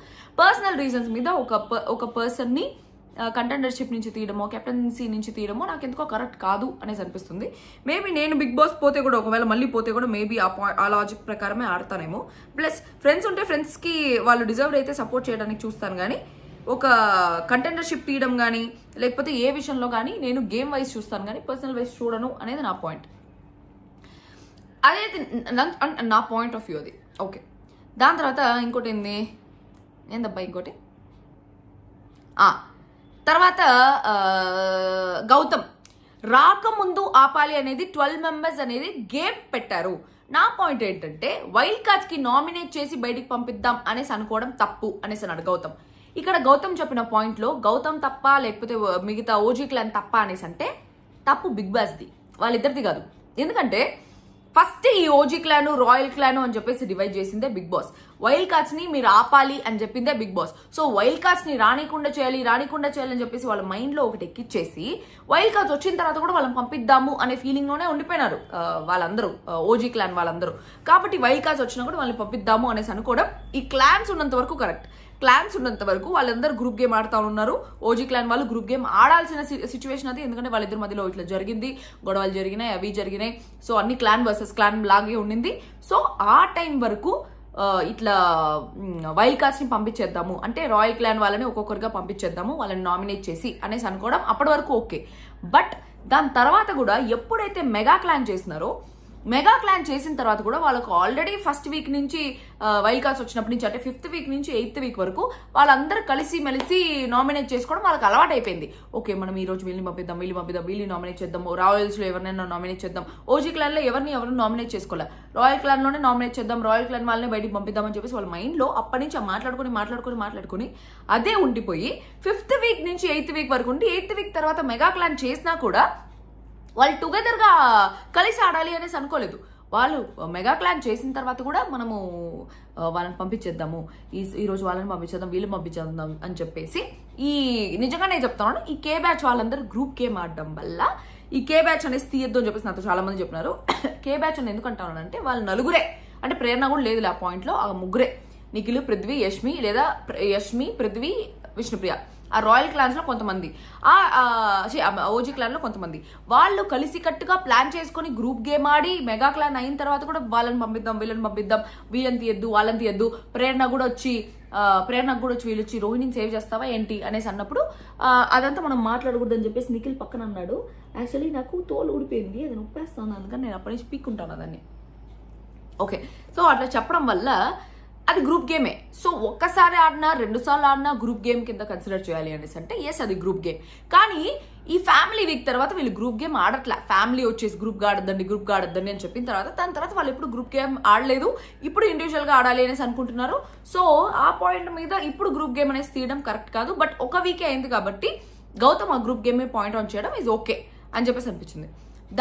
పర్సనల్ రీజన్స్ మీద ఒక పర్సన్ని కంటెండర్షిప్ నుంచి తీయడమో కెప్టెన్సీ నుంచి తీయడమో నాకు ఎందుకో కరెక్ట్ కాదు అనేసి అనిపిస్తుంది. మేబీ నేను బిగ్ బాస్ పోతే కూడా ఒకవేళ మళ్ళీ పోతే కూడా మేబీ ఆ లాజిక్ ప్రకారమే ఆడతానేమో. ప్లస్ ఫ్రెండ్స్ ఉంటే ఫ్రెండ్స్కి వాళ్ళు డిజర్వ్ అయితే సపోర్ట్ చేయడానికి చూస్తాను, కానీ ఒక కంటెండర్షిప్ తీయడం కానీ లేకపోతే ఏ విషయంలో కానీ నేను గేమ్ వైజ్ చూస్తాను కానీ పర్సనల్ వైజ్ చూడను అనేది నా పాయింట్. అదైతే నా పాయింట్ ఆఫ్ వ్యూ అది. ఓకే, దాని తర్వాత ఇంకోటి ఏందబ్బా ఇంకోటి తర్వాత గౌతమ్ రాకముందు ఆపాలి అనేది 12 మెంబర్స్ అనేది గేమ్ పెట్టారు. నా పాయింట్ ఏంటంటే వైల్డ్ కార్డ్స్ కి నామినేట్ చేసి బయటికి పంపిద్దాం అనేసి అనుకోవడం తప్పు అనేసి అన్నాడు గౌతమ్. ఇక్కడ గౌతమ్ చెప్పిన పాయింట్ లో గౌతమ్ తప్ప లేకపోతే మిగతా ఓజీ క్లాన్ తప్ప అనేసి అంటే తప్పు బిగ్ బాస్ది, వాళ్ళిద్దరిది కాదు. ఎందుకంటే ఫస్ట్ ఈ ఓజీ క్లాను రాయల్ క్లాను అని చెప్పేసి డివైడ్ చేసిందే బిగ్ బాస్. వైల్డ్ కార్డ్స్ ని మీరు ఆపాలి అని చెప్పిందే Bigg Boss. So wild cards ని రానికుండా చేయాలి అని చెప్పేసి వాళ్ళ మైండ్ లో ఒకటి ఎక్కిచ్చేసి వైల్డ్ కార్డ్స్ వచ్చిన తర్వాత కూడా వాళ్ళని పంపిద్దాము అనే ఫీలింగ్ లోనే ఉండిపోయినారు వాళ్ళందరూ, ఓజీ క్లాన్ వాళ్ళందరూ. కాబట్టి వైల్డ్ కార్డ్స్ వచ్చినా కూడా వాళ్ళని పంపిద్దాము అనేసి అనుకోవడం ఈ క్లాన్స్ ఉన్నంత వరకు కరెక్ట్. క్లాన్స్ ఉన్నంత వరకు వాళ్ళందరూ గ్రూప్ గేమ్ ఆడుతూ ఉన్నారు. ఓజీ క్లాన్ వాళ్ళు గ్రూప్ గేమ్ ఆడాల్సిన సిచ్యువేషన్ అది, ఎందుకంటే వాళ్ళిద్దరి మధ్యలో ఇట్లా జరిగింది, గొడవలు జరిగినాయి, అవి జరిగినాయి. సో అన్ని క్లాన్ వర్సెస్ క్లాన్ లాగే ఉండింది. సో ఆ టైం వరకు ఇట్లా వైల్డ్ కార్డ్స్ ని పంపించేద్దాము అంటే రాయల్ క్లాన్ వాళ్ళని ఒక్కొక్కరిగా పంపించేద్దాము వాళ్ళని నామినేట్ చేసి అనేసి అనుకోవడం అప్పటి వరకు ఓకే. బట్ దాని తర్వాత కూడా ఎప్పుడైతే మెగా క్లాన్ చేసినారో, మెగా క్లాన్ చేసిన తర్వాత కూడా వాళ్ళకు ఆల్రెడీ ఫస్ట్ వీక్ నుంచి వైల్డ్ కార్డ్స్ వచ్చినప్పటి నుంచి అంటే 5th వీక్ నుంచి 8th వీక్ వరకు వాళ్ళందరూ కలిసి మెలిసి నామినేట్ చేసుకోవడం వాళ్ళకి అలవాటు అయిపోయింది. ఓకే, మనం ఈ రోజు వీళ్ళని పంపిద్దాం, వీళ్ళని నామినేట్ చేద్దాము, రాయల్స్ లో ఎవరినైనా నామినేట్ చేద్దాం, ఓజీ క్లాన్ లో ఎవరిని నామినేట్ చేసుకోవాలి, రాయల్ క్లాన్ లోనే నామినేట్ చేద్దాం, రాయల్ క్లాన్ వాళ్ళని బయటికి పంపిద్దామని చెప్పేసి వాళ్ళ మైండ్ లో అప్పటి నుంచి మాట్లాడుకుని అదే ఉండిపోయి 5th వీక్ నుంచి 8th వీక్ వరకు ఉండి 8th వీక్ తర్వాత మెగా క్లాన్ చేసినా కూడా వాళ్ళు టుగెదర్ గా కలిసి ఆడాలి అనేసి అనుకోలేదు. వాళ్ళు మెగా క్లాన్ చేసిన తర్వాత కూడా మనము వాళ్ళని పంపించేద్దాము, ఈ రోజు వాళ్ళని పంపించేద్దాం, వీళ్ళని పంపించేద్దాం అని చెప్పేసి ఈ నిజంగానే చెప్తున్నాను, ఈ కే బ్యాచ్ వాళ్ళందరూ గ్రూప్ గేమ్ ఆడడం వల్ల ఈ కే బ్యాచ్ అనేసి తీయద్దు అని చెప్పేసి నాతో చాలా మంది చెప్పినారు. కే బ్యాచ్ అని ఎందుకు అంటాను అంటే వాళ్ళు నలుగురే, అంటే ప్రేరణ కూడా లేదు ఆ పాయింట్ లో, ఆ ముగ్గురే నిఖిల్, పృథ్వీ, యష్మి లేదా యష్మి, పృథ్వీ, విష్ణుప్రియ. ఆ రాయల్ క్లాన్స్ లో కొంతమంది, ఓజీ క్లాన్ లో కొంతమంది వాళ్ళు కలిసి కట్టుగా ప్లాన్ చేసుకుని గ్రూప్ గేమ్ ఆడి మెగా క్లాన్ అయిన తర్వాత కూడా వాళ్ళని పంపిద్దాం, వీళ్ళని తీయద్దు, వాళ్ళని తీయద్దు. ప్రేరణకు కూడా వచ్చి వీళ్ళు వచ్చి రోహిణిని సేవ్ చేస్తావా ఏంటి అనేసి అన్నప్పుడు అదంతా మనం మాట్లాడకూడదని చెప్పేసి నిఖిల్ పక్కన అన్నాడు. యాక్చువల్లీ నాకు తోలు ఊడిపోయింది, అది నొప్పేస్తాను, అందుకని నేను అప్పటి నుంచి పీక్కుంటాను దాన్ని. ఓకే, సో అట్లా చెప్పడం వల్ల అది గ్రూప్ గేమే. సో ఒక్కసారి ఆడినా 2 సార్లు ఆడినా గ్రూప్ గేమ్ కింద కన్సిడర్ చేయాలి అనేసి అంటే ఎస్ అది గ్రూప్ గేమ్. కానీ ఈ ఫ్యామిలీ వీక్ తర్వాత వీళ్ళు గ్రూప్ గేమ్ ఆడట్లా. ఫ్యామిలీ వచ్చేసి గ్రూప్ గా ఆడద్దండి అని చెప్పిన తర్వాత దాని తర్వాత వాళ్ళు ఎప్పుడు గ్రూప్ గేమ్ ఆడలేదు, ఇప్పుడు ఇండివిజువల్ గా ఆడాలి అనేసి అనుకుంటున్నారు. సో ఆ పాయింట్ మీద ఇప్పుడు గ్రూప్ గేమ్ అనేసి తీయడం కరెక్ట్ కాదు. బట్ ఒక వీకే అయింది కాబట్టి గౌతమ్ ఆ గ్రూప్ గేమ్ పాయింట్ ఆన్ చేయడం ఈజ్ ఓకే అని చెప్పేసి అనిపించింది.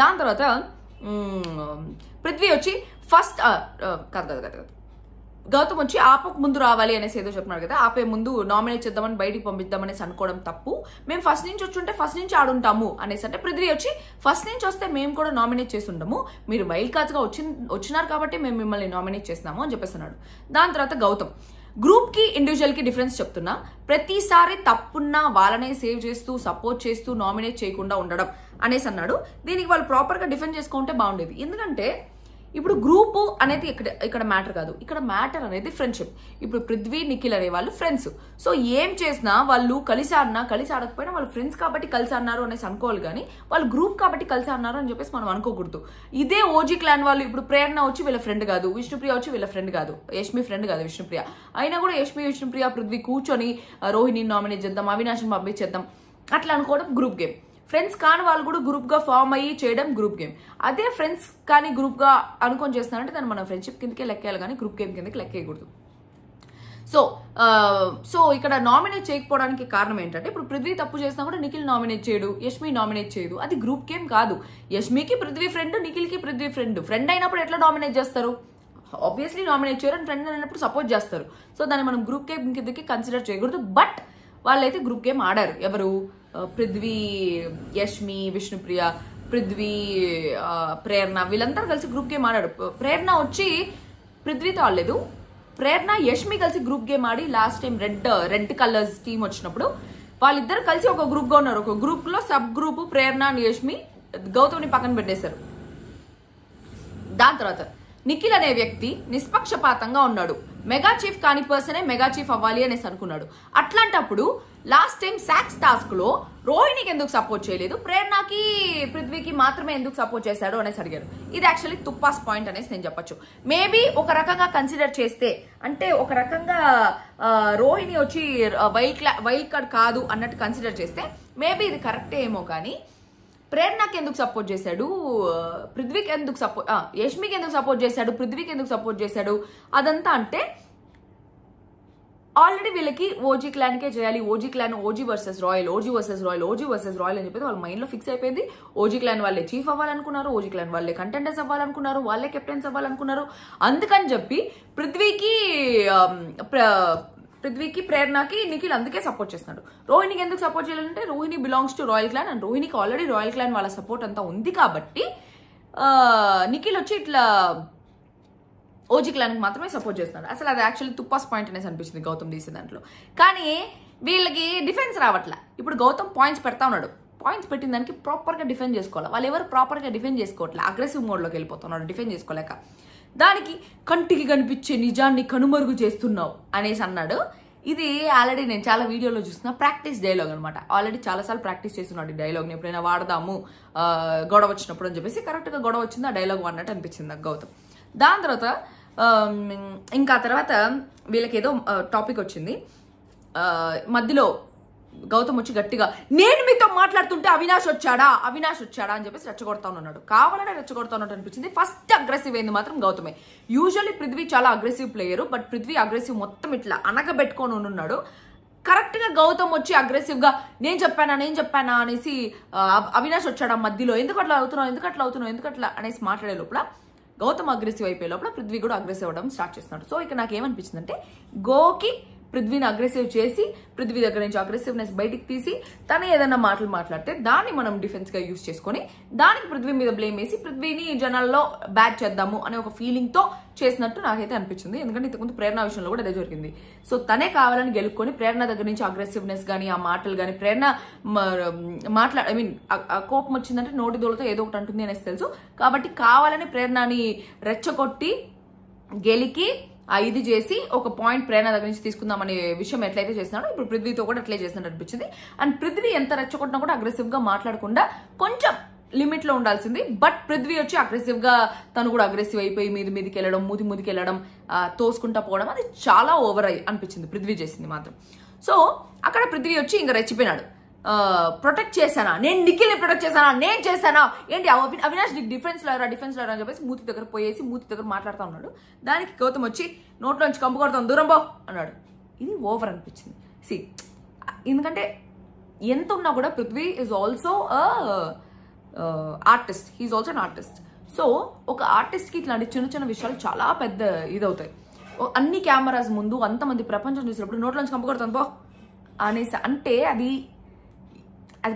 దాని తర్వాత పృథ్వీ వచ్చి ఫస్ట్ కాదు గౌతమ్ వచ్చి ఆపక ముందు రావాలి అనేసి ఏదో చెప్తున్నారు కదా, ఆపే ముందు నామినేట్ చేద్దామని బయటికి పంపిద్దామనేసి అనుకోవడం తప్పు. మేము ఫస్ట్ నుంచి వచ్చుంటే ఫస్ట్ నుంచి ఆడుంటాము అనేసి అంటే పృథ్వీ వచ్చి ఫస్ట్ నుంచి వస్తే మేము కూడా నామినేట్ చేసి ఉండము, మీరు వైల్డ్ కార్డ్స్ గా వచ్చినారు కాబట్టి మేము మిమ్మల్ని నామినేట్ చేస్తున్నాము అని చెప్పేస్తున్నాడు. దాని తర్వాత గౌతమ్ గ్రూప్ కి ఇండివిజువల్ కి డిఫరెన్స్ చెప్తున్నా, ప్రతిసారి తప్పున్నా వాళ్ళనే సేవ్ చేస్తూ సపోర్ట్ చేస్తూ నామినేట్ చేయకుండా ఉండడం అనేసి అన్నాడు. దీనికి వాళ్ళు ప్రాపర్ గా డిఫెండ్ చేసుకుంటే బాగుండేది. ఎందుకంటే ఇప్పుడు గ్రూప్ అనేది ఇక్కడ మ్యాటర్ కాదు, ఇక్కడ మ్యాటర్ అనేది ఫ్రెండ్షిప్. ఇప్పుడు పృథ్వీ, నిఖిల్ అనే వాళ్ళు ఫ్రెండ్స్. సో ఏం చేసినా వాళ్ళు కలిసి ఆడకపోయినా వాళ్ళు ఫ్రెండ్స్ కాబట్టి కలిసి ఆడినారు అనేసి అనుకోవాలి, కానీ వాళ్ళు గ్రూప్ కాబట్టి కలిసి ఆడినారు అని చెప్పేసి మనం అనుకోకూడదు. ఇదే ఓజీ క్లాన్ వాళ్ళు ఇప్పుడు ప్రేరణ వచ్చి వీళ్ళ ఫ్రెండ్ కాదు, విష్ణుప్రియ వచ్చి వీళ్ళ ఫ్రెండ్ కాదు, యష్మి ఫ్రెండ్ కాదు విష్ణుప్రియ, అయినా కూడా యష్మి, విష్ణుప్రియ, పృథ్వీ కూర్చొని రోహిణిని నామినేట్ చేద్దాం, అవినాష్ని పంపించేద్దాం అట్లా అనుకోవడం గ్రూప్ గేమ్. ఫ్రెండ్స్ కాని వాళ్ళు కూడా గ్రూప్ గా ఫామ్ అయ్యి చేయడం గ్రూప్ గేమ్. అదే ఫ్రెండ్స్ కానీ గ్రూప్ గా అనుకొని చేస్తున్నారంటే దాన్ని మనం ఫ్రెండ్షిప్ కిందకే లెక్కేయాలి, కానీ గ్రూప్ గేమ్ కిందకి లెక్కేయకూడదు. సో ఇక్కడ నామినేట్ చేయకపోవడానికి కారణం ఏంటంటే ఇప్పుడు పృథ్వీ తప్పు చేసినా కూడా నిఖిల్ నామినేట్ చేయడు, యష్మి నామినేట్ చేయదు. అది గ్రూప్ గేమ్ కాదు. యష్మికి పృథ్వీ ఫ్రెండ్, నిఖిల్కి పృథ్వీ ఫ్రెండ్ అయినప్పుడు ఎట్లా నామినేట్ చేస్తారు? ఆబ్వియస్లీ నామినేట్ చేయరు, అండ్ ఫ్రెండ్ అయినప్పుడు సపోర్ట్ చేస్తారు. సో దాన్ని మనం గ్రూప్ గేమ్ కిందకి కన్సిడర్ చేయకూడదు. బట్ వాళ్ళైతే గ్రూప్ గేమ్ ఆడారు. ఎవరు? పృథ్వీ, యష్మి, విష్ణుప్రియ, పృథ్వీ, ప్రేరణ, వీళ్ళందరూ కలిసి గ్రూప్ గేమ్ ఆడారు. ప్రేరణ వచ్చి పృథ్వీతో ఆడలేదు. ప్రేరణ, యష్మి కలిసి గ్రూప్ గేమ్ ఆడి last time red colours team వచ్చినప్పుడు వాళ్ళిద్దరు కలిసి ఒక గ్రూప్ గా ఉన్నారు. ఒక గ్రూప్ లో సబ్ గ్రూప్ ప్రేరణ, యష్మి, గౌతమ్ని పక్కన పెట్టేశారు. దాని తర్వాత నిఖిల్ అనే వ్యక్తి నిష్పక్షపాతంగా ఉన్నాడు. మెగా చీఫ్ కాని పర్సనే మెగా చీఫ్ అవ్వాలి అనేసి అనుకున్నాడు. అట్లాంటప్పుడు లాస్ట్ టైం సాక్స్ టాస్క్ లో రోహిణికి ఎందుకు సపోర్ట్ చేయలేదు, ప్రేరణకి, పృథ్వీకి మాత్రమే ఎందుకు సపోర్ట్ చేశాడు అనేసి అడిగారు. ఇది యాక్చువల్లీ తుప్పాస్ పాయింట్ అనేసి నేను చెప్పొచ్చు. మేబీ ఒక రకంగా కన్సిడర్ చేస్తే, అంటే ఒక రకంగా రోహిణి వచ్చి వైల్డ్ కార్డ్ కాదు అన్నట్టు కన్సిడర్ చేస్తే మేబీ ఇది కరెక్టే ఏమో. కానీ ప్రేరణకి ఎందుకు సపోర్ట్ చేశాడు, పృథ్వీకి ఎందుకు సపోర్ట్, యష్మికి ఎందుకు సపోర్ట్ చేశాడు, పృథ్వీకి ఎందుకు సపోర్ట్ చేశాడు, అదంతా అంటే ఆల్రెడీ వీళ్ళకి ఓజీ క్లాన్కే చేయాలి. OG clan OG versus royal, OG versus royal, OG versus royal అని చెప్పేసి వాళ్ళ మైండ్ లో ఫిక్స్ అయిపోయింది. ఓజీ క్లాన్ వాళ్ళే చీఫ్ అవ్వాలనుకున్నారు, ఓజీ క్లాన్ వాళ్ళే కంటెండర్స్ అవ్వాలనుకున్నారు, వాళ్ళే కెప్టెన్స్ అవ్వాలనుకున్నారు. అందుకని చెప్పి పృథ్వీకి, ప్రేరణకి నిఖిల్ అందుకే సపోర్ట్ చేస్తున్నాడు. రోహిణికి ఎందుకు సపోర్ట్ చేయాలంటే Rohini belongs to royal clan, and రోహిణికి ఆల్రెడీ రాయల్ క్లాన్ వాళ్ళ సపోర్ట్ అంతా ఉంది కాబట్టి నిఖిల్ వచ్చి ఇట్లా ఓజీ క్లాన్కి మాత్రమే సపోర్ట్ చేస్తున్నాడు. అసలు అది యాక్చువల్లీ తుప్పాస్ పాయింట్ అనేసి అనిపిస్తుంది గౌతమ్ తీసే దాంట్లో. కానీ వీళ్ళకి డిఫెన్స్ రావట్లే. ఇప్పుడు గౌతమ్ పాయింట్స్ పెడతా ఉన్నాడు. పాయింట్స్ పెట్టిన దానికి ప్రాపర్గా డిఫెండ్ చేసుకోవాలి. వాళ్ళు ఎవరు ప్రాపర్గా డిఫెండ్ చేసుకోవట్లే, అగ్రెసివ్ మోడ్లోకి వెళ్ళిపోతున్నాడు డిఫెండ్ చేసుకోలేక. దానికి కంటికి కనిపించే నిజాన్ని కనుమరుగు చేస్తున్నావు అనేసి అన్నాడు. ఇది ఆల్రెడీ నేను చాలా వీడియోలో చూస్తున్నా, ప్రాక్టీస్ డైలాగ్ అనమాట. ఆల్రెడీ చాలాసార్లు ప్రాక్టీస్ చేస్తున్నాడు ఈ డైలాగ్ని. ఎప్పుడైనా వాడదాము గొడవ వచ్చినప్పుడు అని చెప్పేసి కరెక్ట్గా గొడవ వచ్చింది, ఆ డైలాగ్ అన్నట్టు అనిపించింది నాకు గౌతమ్. దాని తర్వాత ఇంకా తర్వాత వీళ్ళకి ఏదో టాపిక్ వచ్చింది. మధ్యలో గౌతమ్ వచ్చి గట్టిగా నేను మీతో మాట్లాడుతుంటే అవినాష్ వచ్చాడా అని చెప్పేసి రెచ్చగొడతా ఉన్నాడు. కావాలనే రెచ్చగొడతా ఉన్నట్టు అనిపించింది. ఫస్ట్ అగ్రెసివ్ అయింది మాత్రం గౌతమే. యూజువల్లీ పృథ్వీ చాలా aggressive player, but Prithvi aggressive మొత్తం ఇట్లా అనగబెట్టుకొని ఉన్నాడు. కరెక్ట్ గా గౌతమ్ వచ్చి అగ్రెసివ్ గా నేను చెప్పానా అనేసి అవినాష్ వచ్చాడా మధ్యలో, ఎందుకు అట్లా అవుతున్నావు అనేసి మాట్లాడే లోపల గౌతమ్ అగ్రెసివ్ అయిపోయే లోపల పృథ్వీ కూడా అగ్రెసివ్ అవ్వడం స్టార్ట్ చేస్తున్నాడు. సో ఇక నాకు ఏమనిపించింది అంటే గోకి పృథ్వీని అగ్రెసివ్ చేసి పృథ్వీ దగ్గర నుంచి అగ్రెసివ్నెస్ బయటికి తీసి తను ఏదైనా మాటలు మాట్లాడితే దాన్ని మనం డిఫెన్స్ గా యూజ్ చేసుకొని దానికి పృథ్వీ మీద బ్లేమ్ వేసి పృథ్వీని జనాల్లో బ్యాట్ చేద్దాము అనే ఒక ఫీలింగ్ తో చేసినట్టు నాకైతే అనిపించింది. ఎందుకంటే ఇంతకుముందు ప్రేరణ విషయంలో కూడా అదే జరిగింది. సో తనే కావాలని గెలుపుకొని ప్రేరణ దగ్గర నుంచి అగ్రెసివ్నెస్ కానీ ఆ మాటలు కానీ ప్రేరణ కోపం వచ్చిందంటే నోటి దోలతో ఏదో ఒకటి అంటుంది అనేసి తెలుసు. కాబట్టి కావాలని ప్రేరణని రెచ్చగొట్టి గెలికి ఇది చేసి ఒక పాయింట్ ప్రేరణ దగ్గర నుంచి తీసుకుందాం అనే విషయం ఎట్లయితే చేస్తున్నాడో ఇప్పుడు పృథ్వీతో కూడా అట్లే చేసినట్టు అనిపించింది. అండ్ పృథ్వీ ఎంత రెచ్చగొట్టినా కూడా అగ్రెసివ్ గా మాట్లాడకుండా కొంచెం లిమిట్ లో ఉండాల్సింది. బట్ పృథ్వీ వచ్చి అగ్రెసివ్ గా తను కూడా అగ్రెసివ్ అయిపోయి మీదికి వెళ్ళడం, మూతికి వెళ్ళడం, తోసుకుంటా పోవడం, అది చాలా ఓవర్ అనిపించింది పృథ్వీ చేసింది మాత్రం. సో అక్కడ పృథ్వీ వచ్చి ఇంకా రెచ్చిపోయినాడు. ప్రొటెక్ట్ చేశానా, నేను నిఖిల్ని ప్రొటెక్ట్ చేశానా, నేను చేశానా, ఏంటి అవినాష్ నీకు డిఫెన్స్ లేరా అని చెప్పేసి మూతి దగ్గర మాట్లాడుతూ ఉన్నాడు. దానికి గౌతమ్ వచ్చి నోట్లోంచి కంపు కొడతాను దూరం బో అన్నాడు. ఇది ఓవర్ అనిపించింది. ఎందుకంటే ఎంత ఉన్నా కూడా Prithvi is also artist, he's also an artist. So ఒక ఆర్టిస్ట్ కి ఇట్లాంటి చిన్న చిన్న విషయాలు చాలా పెద్ద ఇదవుతాయి. అన్ని కెమెరాస్ ముందు అంతమంది ప్రపంచం చూసినప్పుడు నోట్లోంచి కంపు కొడతాను బో అనేసి అంటే అది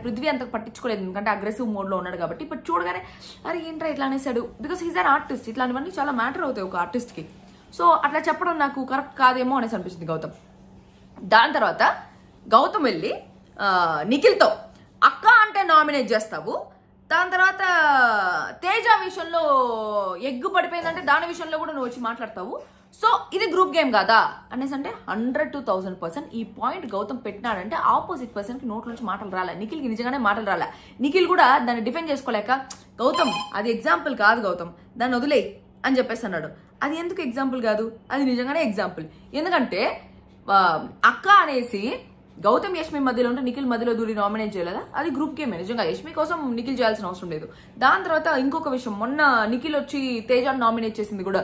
పృథ్వీ అంత పట్టించుకోలేదు, ఎందుకంటే అగ్రెసివ్ మోడ్లో ఉన్నాడు కాబట్టి. ఇప్పుడు చూడగానే అరే ఏంట్రా ఇట్లా అనేసాడు, బికాస్ హీజ్ అన్ ఆర్టిస్ట్. ఇట్లాంటివన్నీ చాలా మ్యాటర్ అవుతాయి ఒక ఆర్టిస్ట్కి. సో అట్లా చెప్పడం నాకు కరెక్ట్ కాదేమో అనేసి అనిపించింది గౌతమ్. దాని తర్వాత గౌతమ్ వెళ్ళి నిఖిల్తో అక్క అంటే నామినేట్ చేస్తావు, దాని తర్వాత తేజ విషయంలో ఎగ్గు పడిపోయిందంటే దాని విషయంలో కూడా నువ్వు వచ్చి మాట్లాడతావు. సో ఇది గ్రూప్ గేమ్ కాదా అనేసి అంటే 100-1000% ఈ పాయింట్ గౌతమ్ పెట్టినాడంటే ఆపోజిట్ పర్సన్ కి నోట్ నుంచి మాటలు రాలే, నిఖిల్కి నిజంగానే మాటలు రాలే. నిఖిల్ కూడా దాన్ని డిఫెండ్ చేసుకోలేక గౌతమ్ అది ఎగ్జాంపుల్ కాదు గౌతమ్, దాన్ని వదిలే అని చెప్పేసి అన్నాడు. అది ఎందుకు ఎగ్జాంపుల్ కాదు, అది నిజంగానే ఎగ్జాంపుల్. ఎందుకంటే అక్క అనేసి గౌతమ్ యష్మి మధ్యలో ఉంటే నిఖిల్ మధ్యలో దూరి నామినేట్ చేయలేదా, అది గ్రూప్ గేమే. నిజంగా యష్మి కోసం నిఖిల్ చేయాల్సిన అవసరం లేదు. దాని తర్వాత ఇంకొక విషయం, మొన్న నిఖిల్ వచ్చి తేజాన్ని నామినేట్ చేసింది కూడా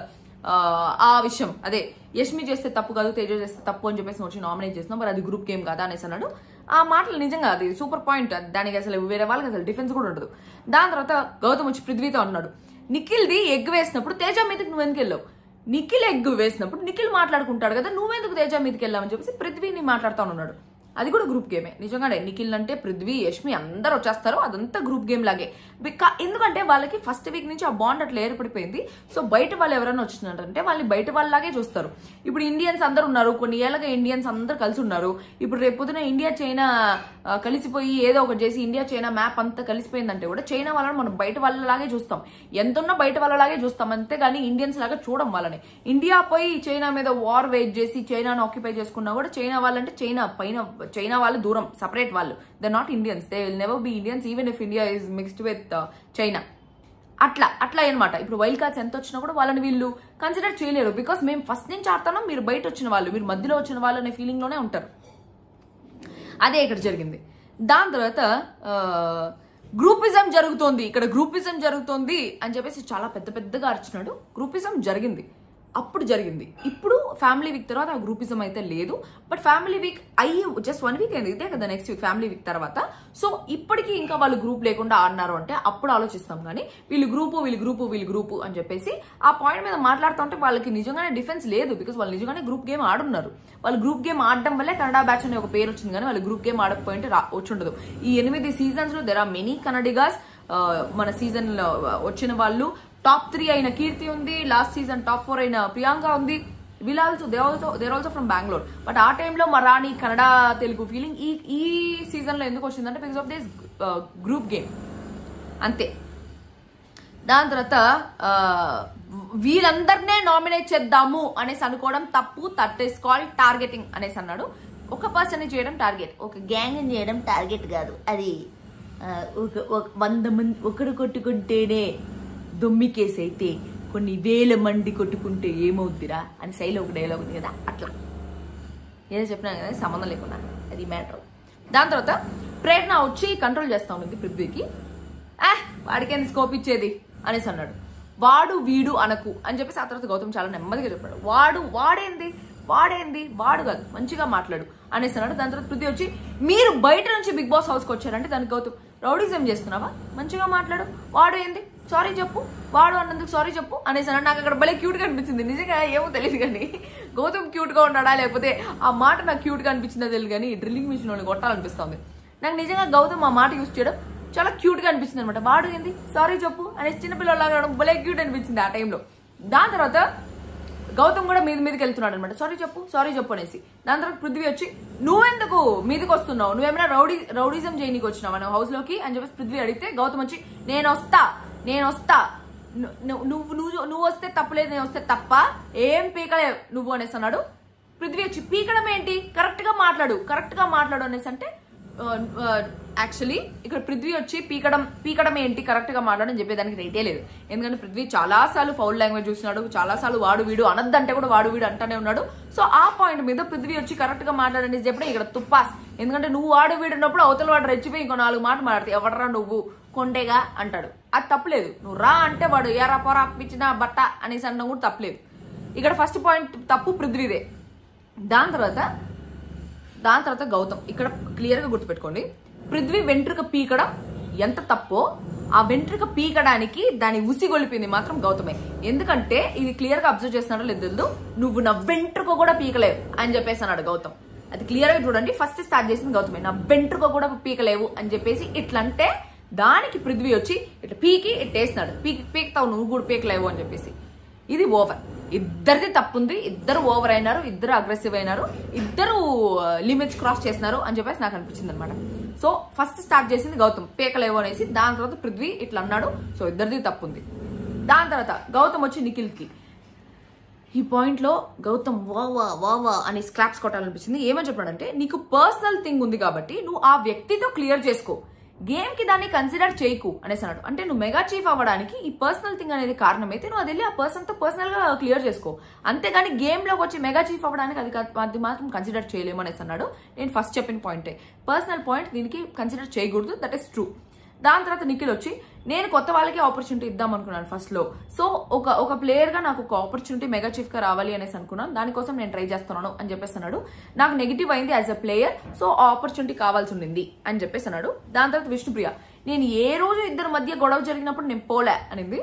ఆ విషయం అదే యష్మి చేస్తే తప్పు కాదు, తేజ చేస్తే తప్పు అని చెప్పేసి వచ్చి నామినేట్ చేస్తున్నాం, మరి అది గ్రూప్ గేమ్ కదా అనేసి అన్నాడు. ఆ మాటలు నిజంగా అది సూపర్ పాయింట్, దానికి అసలు వేరే వాళ్ళకి అసలు డిఫెన్స్ కూడా ఉండదు. దాని తర్వాత గౌతమ్ వచ్చి పృథ్వీతో అన్నాడు, నిఖిల్ది ఎగ్ వేసినప్పుడు తేజ మీదకి నువ్వు ఎందుకు వెళ్ళావు, నిఖిల్ ఎగ్ వేసినప్పుడు నిఖిల్ మాట్లాడుకుంటాడు కదా, నువ్వెందుకు తేజ మీదకి వెళ్ళావని చెప్పేసి పృథ్వీని మాట్లాడుతూ ఉన్నాడు. అది కూడా గ్రూప్ గేమే నిజంగానే. నిఖిల్ అంటే పృథ్వీ, యష్మి అందరు వచ్చేస్తారు, అదంతా గ్రూప్ గేమ్ లాగే. ఎందుకంటే వాళ్ళకి ఫస్ట్ వీక్ నుంచి ఆ బాండ్ అట్లా ఏర్పడిపోయింది. సో బయట వాళ్ళు ఎవరైనా వచ్చినారంటే వాళ్ళని బయట వాళ్ళలాగే చూస్తారు. ఇప్పుడు ఇండియన్స్ అందరు ఉన్నారు, కొన్ని ఏళ్ళగా ఇండియన్స్ అందరు కలిసి ఉన్నారు. ఇప్పుడు రేపు పొద్దున ఇండియా చైనా కలిసిపోయి ఏదో ఒకటి చేసి ఇండియా చైనా మ్యాప్ అంతా కలిసిపోయిందంటే కూడా చైనా వాళ్ళని మనం బయట వాళ్ళలాగే చూస్తాం, ఎంతున్నా బయట వాళ్ళలాగే చూస్తాం, అంతేగాని ఇండియన్స్ లాగా చూడం వాళ్ళని. ఇండియా పోయి చైనా మీద వార్ వేట్ చేసి చైనాను ఆక్యుపై చేసుకున్నా కూడా చైనా వాళ్ళంటే చైనా వాళ్ళు దూరం, సపరేట్ వాళ్ళు. They not Indians, they will never be Indians even if India is mixed with China. అట్లా అనమాట. ఇప్పుడు వైల్డ్ కార్డ్స్ ఎంత వచ్చినా కూడా వాళ్ళని వీళ్ళు కన్సిడర్ చేయలేరు, బికాస్ మేము ఫస్ట్ నుంచి ఆడుతున్నాం, మీరు బయట వచ్చిన వాళ్ళు, మీరు మధ్యలో వచ్చిన వాళ్ళు అనే ఫీలింగ్ లోనే ఉంటారు. అదే ఇక్కడ జరిగింది. దాని తర్వాత గ్రూపిజం జరుగుతోంది, ఇక్కడ గ్రూపిజం జరుగుతోంది అని చెప్పేసి చాలా పెద్దగా అరిచినాడు. గ్రూపిజం జరిగింది, అప్పుడు జరిగింది. ఇప్పుడు ఫ్యామిలీ వీక్ తర్వాత ఆ గ్రూపిజం అయితే లేదు. బట్ ఫ్యామిలీ వీక్ అయ్యి జస్ట్ 1 వీక్ అయింది, ఇదే కదా నెక్స్ట్ వీక్ ఫ్యామిలీ వీక్ తర్వాత. సో ఇప్పటికీ ఇంకా వాళ్ళు గ్రూప్ లేకుండా ఆడినారు అంటే అప్పుడు ఆలోచిస్తాం. కానీ వీళ్ళు గ్రూపు అని చెప్పేసి ఆ పాయింట్ మీద మాట్లాడుతూ ఉంటే వాళ్ళకి నిజంగానే డిఫెన్స్ లేదు, బికాస్ వాళ్ళు నిజంగానే గ్రూప్ గేమ్ ఆడున్నారు. వాళ్ళు గ్రూప్ గేమ్ ఆడడం వల్లే కన్నడ బ్యాచ్ అనే ఒక పేరు వచ్చింది, కానీ వాళ్ళు గ్రూప్ గేమ్ ఆడకపోయింటే వచ్చుండదు. ఈ 8 సీజన్స్ లో దెర్ ఆర్ మెనీ కన్నడిగాస్. మన సీజన్ లో వచ్చిన వాళ్ళు టాప్ 3 అయిన కీర్తి ఉంది, లాస్ట్ సీజన్ టాప్ 4 అయిన ప్రియాంక ఉంది. There also from Bengaluru. But ఆ టైంలో మరాఠీ కన్నడ తెలుగు ఫీలింగ్ ఈ సీజన్ లో ఎందుకు వచ్చిందంటే because of this group game, అంతే. దాని తర్వాత వీళ్ళందరినే నామినేట్ చేద్దాము అనేసి అనుకోవడం తప్పు, దట్ ఈస్ కాల్డ్ టార్గెటింగ్ అనేసి అన్నాడు. ఒక పర్సన్ చేయడం టార్గెట్, ఒక గ్యాంగ్ చేయడం టార్గెట్ కాదు. అది 100 మంది ఒకరు కొట్టుకుంటేనే దొమ్మి కేసు అయితే కొన్ని వేల మంది కొట్టుకుంటే ఏమవుద్దిరా అని శైలి ఒక డైలాగ్ ఉంది కదా, అట్లా ఏదో చెప్పినా కదా సంబంధం లేకుండా, అది మ్యాటర్. దాని తర్వాత ప్రేరణ వచ్చి కంట్రోల్ చేస్తా ఉంది పృథ్వీకి. వాడికేంది స్కోప్ ఇచ్చేది అనేసి అన్నాడు. వాడు వీడు అనకు అని చెప్పేసి ఆ తర్వాత గౌతమ్ చాలా నెమ్మదిగా చెప్పాడు. వాడు కాదు, మంచిగా మాట్లాడు అనేసి అన్నాడు. దాని తర్వాత పృథ్వీ వచ్చి మీరు బయట నుంచి బిగ్ బాస్ హౌస్కి వచ్చారంటే దానికి గౌతమ్ రౌడీజం చేస్తున్నావా, మంచిగా మాట్లాడు, వాడు ఏంది సారీ చెప్పు, వాడు అన్నందుకు సారీ చెప్పు అనేసి అన్నాడు. నాకు అక్కడ భలే క్యూట్గా అనిపించింది. నిజంగా ఏమో తెలియదు కానీ గౌతమ్ క్యూట్గా ఉన్నాడా లేకపోతే ఆ మాట నాకు క్యూట్గా అనిపించిందో తెలియదు కానీ డ్రిల్లింగ్ మిషన్ వాళ్ళని కొట్టాలనిపిస్తుంది నాకు. నిజంగా గౌతమ్ ఆ మాట యూజ్ చేయడం చాలా క్యూట్గా అనిపించింది అనమాట. వాడు ఏంది సారీ చెప్పు అనేసి చిన్నపిల్లలాగా భలే క్యూట్ అనిపించింది ఆ టైంలో. దాని తర్వాత గౌతమ్ కూడా మీదకి వెళ్తున్నాడు అనమాట, సారీ చెప్పు అనేసి. దాని తర్వాత పృథ్వీ వచ్చి నువ్వెందుకు మీదకి వస్తున్నావు, నువ్వేమైనా రౌడీజం చేయనీకి వచ్చినావా నువ్వు హౌస్ లోకి అని చెప్పేసి పృథ్వీ అడిగితే గౌతమ్ వచ్చి నేను వస్తా నువ్వు వస్తే తప్పులేదు, నేను వస్తే తప్ప, ఏం పీకలే నువ్వు అనేసి అన్నాడు. పృథ్వీ వచ్చి పీకడం ఏంటి, కరెక్ట్ గా మాట్లాడు అనేసి అంటే యాక్చువల్లీ ఇక్కడ పృథ్వీ వచ్చి పీకడం ఏంటి కరెక్ట్ గా మాట్లాడని చెప్పేదానికి రైటే లేదు. ఎందుకంటే పృథ్వీ చాలా సార్లు ఫౌల్ లాంగ్వేజ్ చూసినాడు, చాలా సార్లు వాడు వీడు అనద్దంటే కూడా వాడు వీడు అంటానే ఉన్నాడు. సో ఆ పాయింట్ మీద పృథ్వీ వచ్చి కరెక్ట్ గా మాట్లాడని చెప్పడం ఇక్కడ తుప్పాస్. ఎందుకంటే నువ్వు వాడు వీడు ఉన్నప్పుడు అవతల వాడు రెచ్చిపోయి ఇంకో 4 మాటలు మాట్లాడితే ఎవడరా నువ్వు కొండేగా అంటాడు, అది తప్పలేదు. నువ్వు రా అంటే వాడు ఏరా పొరా పిచ్చిన బట్ట అనేసి అన్న కూడా తప్పలేదు. ఇక్కడ ఫస్ట్ పాయింట్ తప్పు పృథ్వీదే. దాని తర్వాత గౌతమ్ ఇక్కడ క్లియర్ గా గుర్తుపెట్టుకోండి, పృథ్వీ వెంట్రుక పీకడం ఎంత తప్పో ఆ వెంట్రుక పీకడానికి దాని ఉసిగొలిపింది మాత్రం గౌతమే. ఎందుకంటే ఇది క్లియర్ గా అబ్జర్వ్ చేస్తున్నాడో లేదు, నువ్వు నా వెంట్రుక కూడా పీకలేవు అని చెప్పేసి అన్నాడు గౌతమ్. అది క్లియర్ గా చూడండి, ఫస్ట్ స్టార్ట్ చేసింది గౌతమే, నా వెంట్రుక కూడా పీకలేవు అని చెప్పేసి ఇట్లా అంటే దానికి పృథ్వీ వచ్చి ఇట్లా పీకి ఇట్టేసినాడు, పీకుతావు నువ్వు కూడా పీకలేవు అని చెప్పేసి. ఇది ఓవర్, ఇద్దరిది తప్పుంది, ఇద్దరు ఓవర్ అయినారు, ఇద్దరు అగ్రెసివ్ అయినారు, ఇద్దరు లిమిట్స్ క్రాస్ చేసినారు అని చెప్పేసి నాకు అనిపించింది అనమాట. సో ఫస్ట్ స్టార్ట్ చేసింది గౌతమ్ పీకలేవు అనేసి, దాని తర్వాత పృథ్వీ ఇట్లా అన్నాడు. సో ఇద్దరిది తప్పుంది. దాని తర్వాత గౌతమ్ వచ్చి నిఖిల్కి ఈ పాయింట్ లో గౌతమ్ వావా అని స్క్రాప్స్ కొట్టాలనిపించింది. ఏమని చెప్పాడంటే నీకు పర్సనల్ థింగ్ ఉంది కాబట్టి నువ్వు ఆ వ్యక్తితో క్లియర్ చేసుకో, గేమ్ కి దాన్ని కన్సిడర్ చేయకు అనేసి అన్నాడు. అంటే నువ్వు మెగా చీఫ్ అవ్వడానికి ఈ పర్సనల్ థింగ్ అనేది కారణమైతే నువ్వు అది వెళ్ళి ఆ పర్సన్ తో పర్సనల్ గా క్లియర్ చేసుకో, అంతేగాని గేమ్ లోకి వచ్చి మెగా చీఫ్ అవ్వడానికి అది మాత్రం కన్సిడర్ చేయలేము అనేసి అన్నాడు. నేను ఫస్ట్ చెప్పిన పాయింటే, పర్సనల్ పాయింట్ దీనికి కన్సిడర్ చేయకూడదు, దట్ ఈస్ ట్రూ. దాని తర్వాత నిఖిల్ వచ్చి నేను కొత్త వాళ్ళకి ఆపర్చునిటీ ఇద్దాం అనుకున్నాను ఫస్ట్ లో. సో ఒక ప్లేయర్ గా నాకు ఒక ఆపర్చునిటీ మెగా చీఫ్ గా రావాలి అనేసి అనుకున్నాను, దానికోసం నేను ట్రై చేస్తున్నాను అని చెప్పేస్తున్నాడు. నాకు నెగిటివ్ అయింది as a player, so opportunity కావాల్సి ఉండింది అని చెప్పేస్తున్నాడు. దాని తర్వాత విష్ణుప్రియ, నేను ఏ రోజు ఇద్దరి మధ్య గొడవ జరిగినప్పుడు నేను పోలే అనింది.